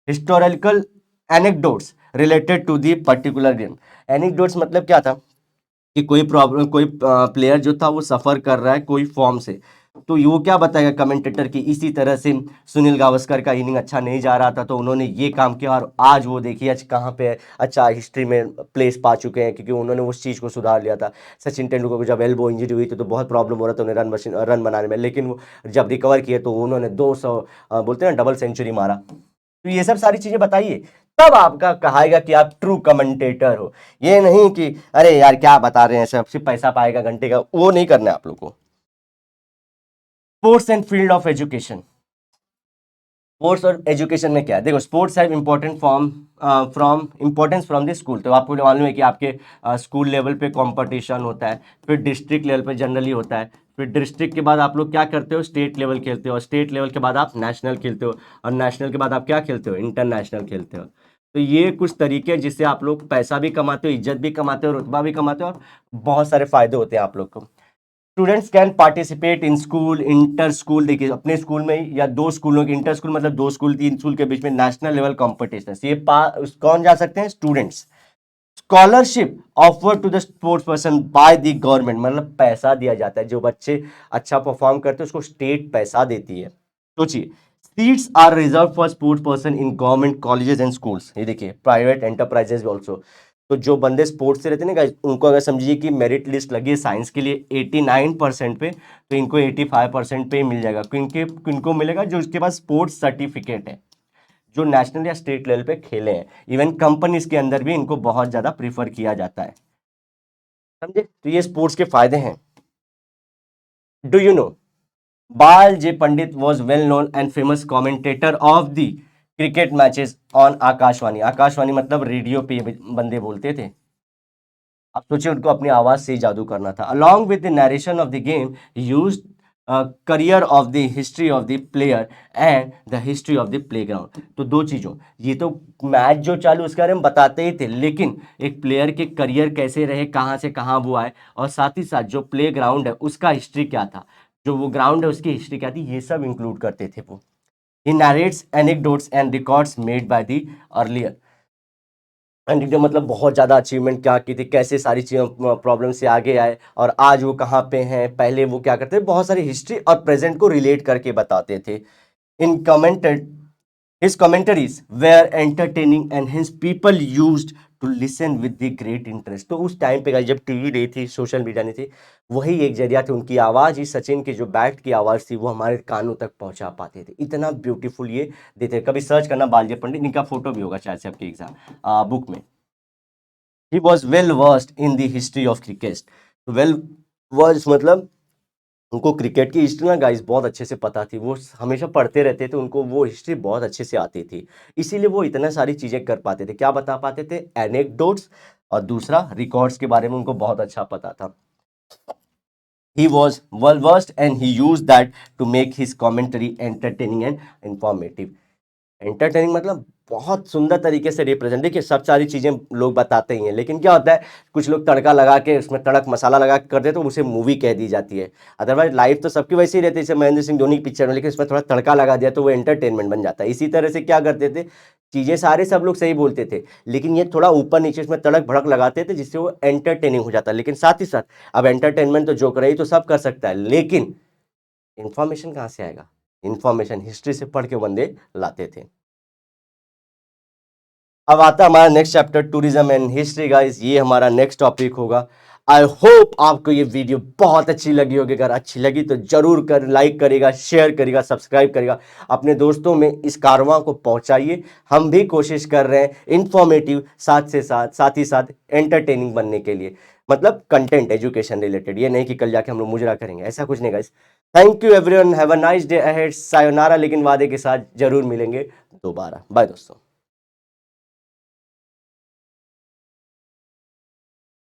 A: historical anecdotes related to the particular game. Anecdotes मतलब क्या था कि कोई प्रॉब्लम, कोई प्लेयर जो था वो सफर कर रहा है कोई फॉर्म से, तो वो क्या बताएगा कमेंटेटर की, इसी तरह से सुनील गावस्कर का इनिंग अच्छा नहीं जा रहा था तो उन्होंने ये काम किया और आज वो देखिए आज कहाँ पे अच्छा हिस्ट्री में प्लेस पा चुके हैं, क्योंकि उन्होंने उस चीज़ को सुधार लिया था। सचिन तेंदुलकर को जब एल्बो इंजरी हुई थी तो बहुत प्रॉब्लम हो रहा था उन्हें रन बनाने में, लेकिन वो जब रिकवर किए तो उन्होंने 200 बोलते हैं ना डबल सेंचुरी मारा। तो ये सब सारी चीज़ें बताइए, तब आपका कहाएगा कि आप ट्रू कमेंटेटर हो। ये नहीं कि अरे यार क्या बता रहे हैं, सब सिर्फ पैसा पाएगा घंटे का, वो नहीं करना है आप लोग को। Sports and field of education, sports और एजुकेशन में क्या है, देखो sports have important from importance from the school. तो आपको मालूम है कि आपके स्कूल लेवल पे कंपटीशन होता है, फिर डिस्ट्रिक्ट लेवल पे जनरली होता है, फिर डिस्ट्रिक्ट के बाद आप लोग क्या करते हो, स्टेट लेवल खेलते हो, और स्टेट लेवल के बाद आप नेशनल खेलते हो, और नेशनल के बाद आप क्या खेलते हो, इंटरनेशनल खेलते हो। तो ये कुछ तरीके हैं जिससे आप लोग पैसा भी कमाते हो, इज्जत भी कमाते हो, रुतबा भी कमाते हो, और बहुत सारे फायदे होते हैं आप लोग को। Students can participate in school inter school, देखिए अपने स्कूल में ही या दो स्कूलों के, इंटर स्कूल मतलब 2 स्कूल 3 स्कूल के बीच में नेशनल लेवल कॉम्पिटिशन, ये कौन जा सकते हैं, students. Scholarship offer to the sports person by the government, मतलब पैसा दिया जाता है, जो बच्चे अच्छा परफॉर्म करते हैं उसको स्टेट पैसा देती है। सोचिए, seats are reserve for sports person in government colleges and schools, ये देखिए प्राइवेट एंटरप्राइजेस ऑल्सो। तो जो बंदे स्पोर्ट्स से रहते हैं ना guys, उनको अगर समझिए कि मेरिट लिस्ट लगी है साइंस के लिए 89% पे, तो इनको 85% पे ही मिल जाएगा, क्योंकि इनको मिलेगा जो उसके पास स्पोर्ट्स सर्टिफिकेट है, जो नेशनल या स्टेट लेवल पे खेले हैं। इवन कंपनीज के अंदर भी इनको बहुत ज़्यादा प्रीफर किया जाता है, समझे। तो ये स्पोर्ट्स के फायदे हैं। Do you know Bal J Pandit was well known and famous commentator of the cricket matches on Akashvani. Akashvani मतलब रेडियो पे ये बंदे बोलते थे। आप सोचिए उनको अपनी आवाज से ही जादू करना था। Along with the narration of the game use career of the history of the player and the history of the playground. तो दो चीज़ों, ये तो मैच जो चालू उसके बारे में बताते ही थे, लेकिन एक प्लेयर के करियर कैसे रहे, कहाँ से कहाँ वो आए, और साथ ही साथ जो प्ले ग्राउंड है उसका हिस्ट्री क्या था, जो वो ग्राउंड है उसकी हिस्ट्री क्या थी, ये सब इंक्लूड करते थे वो। He narrates anecdotes and records made by the earlier. And मतलब बहुत ज़्यादा अचीवमेंट क्या की थी, कैसे सारी चीज़ों प्रॉब्लम से आगे आए और आज वो कहाँ पे हैं, पहले वो क्या करते थे, बहुत सारी हिस्ट्री और प्रेजेंट को रिलेट करके बताते थे। In commented his commentaries were entertaining and his people used to listen with the great interest. तो उस टाइम पे जब टीवी नहीं थी, सोशल मीडिया नहीं थी, वही एक जरिया था, उनकी आवाज़ ही, सचिन की जो बैट की आवाज़ थी वो हमारे कानों तक पहुंचा पाते थे, इतना ब्यूटीफुल ये देते। कभी सर्च करना बालजी पंडित, इनका फोटो भी होगा शायद से आपके एग्जाम बुक में। He was well versed in the history of cricket. Well versed मतलब उनको क्रिकेट की हिस्ट्री ना गाइस बहुत अच्छे से पता थी, वो हमेशा पढ़ते रहते थे, उनको वो हिस्ट्री बहुत अच्छे से आती थी, इसीलिए वो इतना सारी चीज़ें कर पाते थे। क्या बता पाते थे, एनेक्डोट्स, और दूसरा रिकॉर्ड्स के बारे में उनको बहुत अच्छा पता था। He was well versed and he used that to make his commentary entertaining and informative. Entertaining मतलब बहुत सुंदर तरीके से रिप्रेजेंट, देखिए सब सारी चीज़ें लोग बताते ही हैं, लेकिन क्या होता है कुछ लोग तड़का लगा के उसमें तड़क मसाला लगा के कर देते तो उसे मूवी कह दी जाती है। अदरवाइज लाइफ तो सबकी वैसे ही रहती है, जैसे महेंद्र सिंह धोनी की पिक्चर में, लेकिन इसमें थोड़ा तड़का लगा दिया तो वो एंटरटेनमेंट बन जाता है। इसी तरह से क्या करते थे, चीज़ें सारे सब लोग सही बोलते थे, लेकिन ये थोड़ा ऊपर नीचे इसमें तड़क भड़क लगाते थे जिससे वो एंटरटेनिंग हो जाता है। लेकिन साथ ही साथ अब एंटरटेनमेंट तो जो करे तो सब कर सकता है, लेकिन इंफॉर्मेशन कहाँ से आएगा, इंफॉर्मेशन हिस्ट्री से पढ़ के बंदे लाते थे। अब आता है हमारा next chapter, tourism and history guys. ये हमारा नेक्स्ट टॉपिक होगा। आई होप आपको ये वीडियो बहुत अच्छी लगी होगी। अगर अच्छी लगी तो जरूर कर लाइक करेगा, शेयर करेगा, सब्सक्राइब करेगा, अपने दोस्तों में इस कारवां को पहुंचाइए। हम भी कोशिश कर रहे हैं इंफॉर्मेटिव साथ ही साथ एंटरटेनिंग बनने के लिए, मतलब कंटेंट एजुकेशन रिलेटेड। ये नहीं कि कल जाके हम लोग मुजरा करेंगे, ऐसा कुछ नहीं guys. Thank you everyone, have a nice day ahead, sayonara, लेकिन वादे के साथ जरूर मिलेंगे दोबारा। बाय दोस्तों।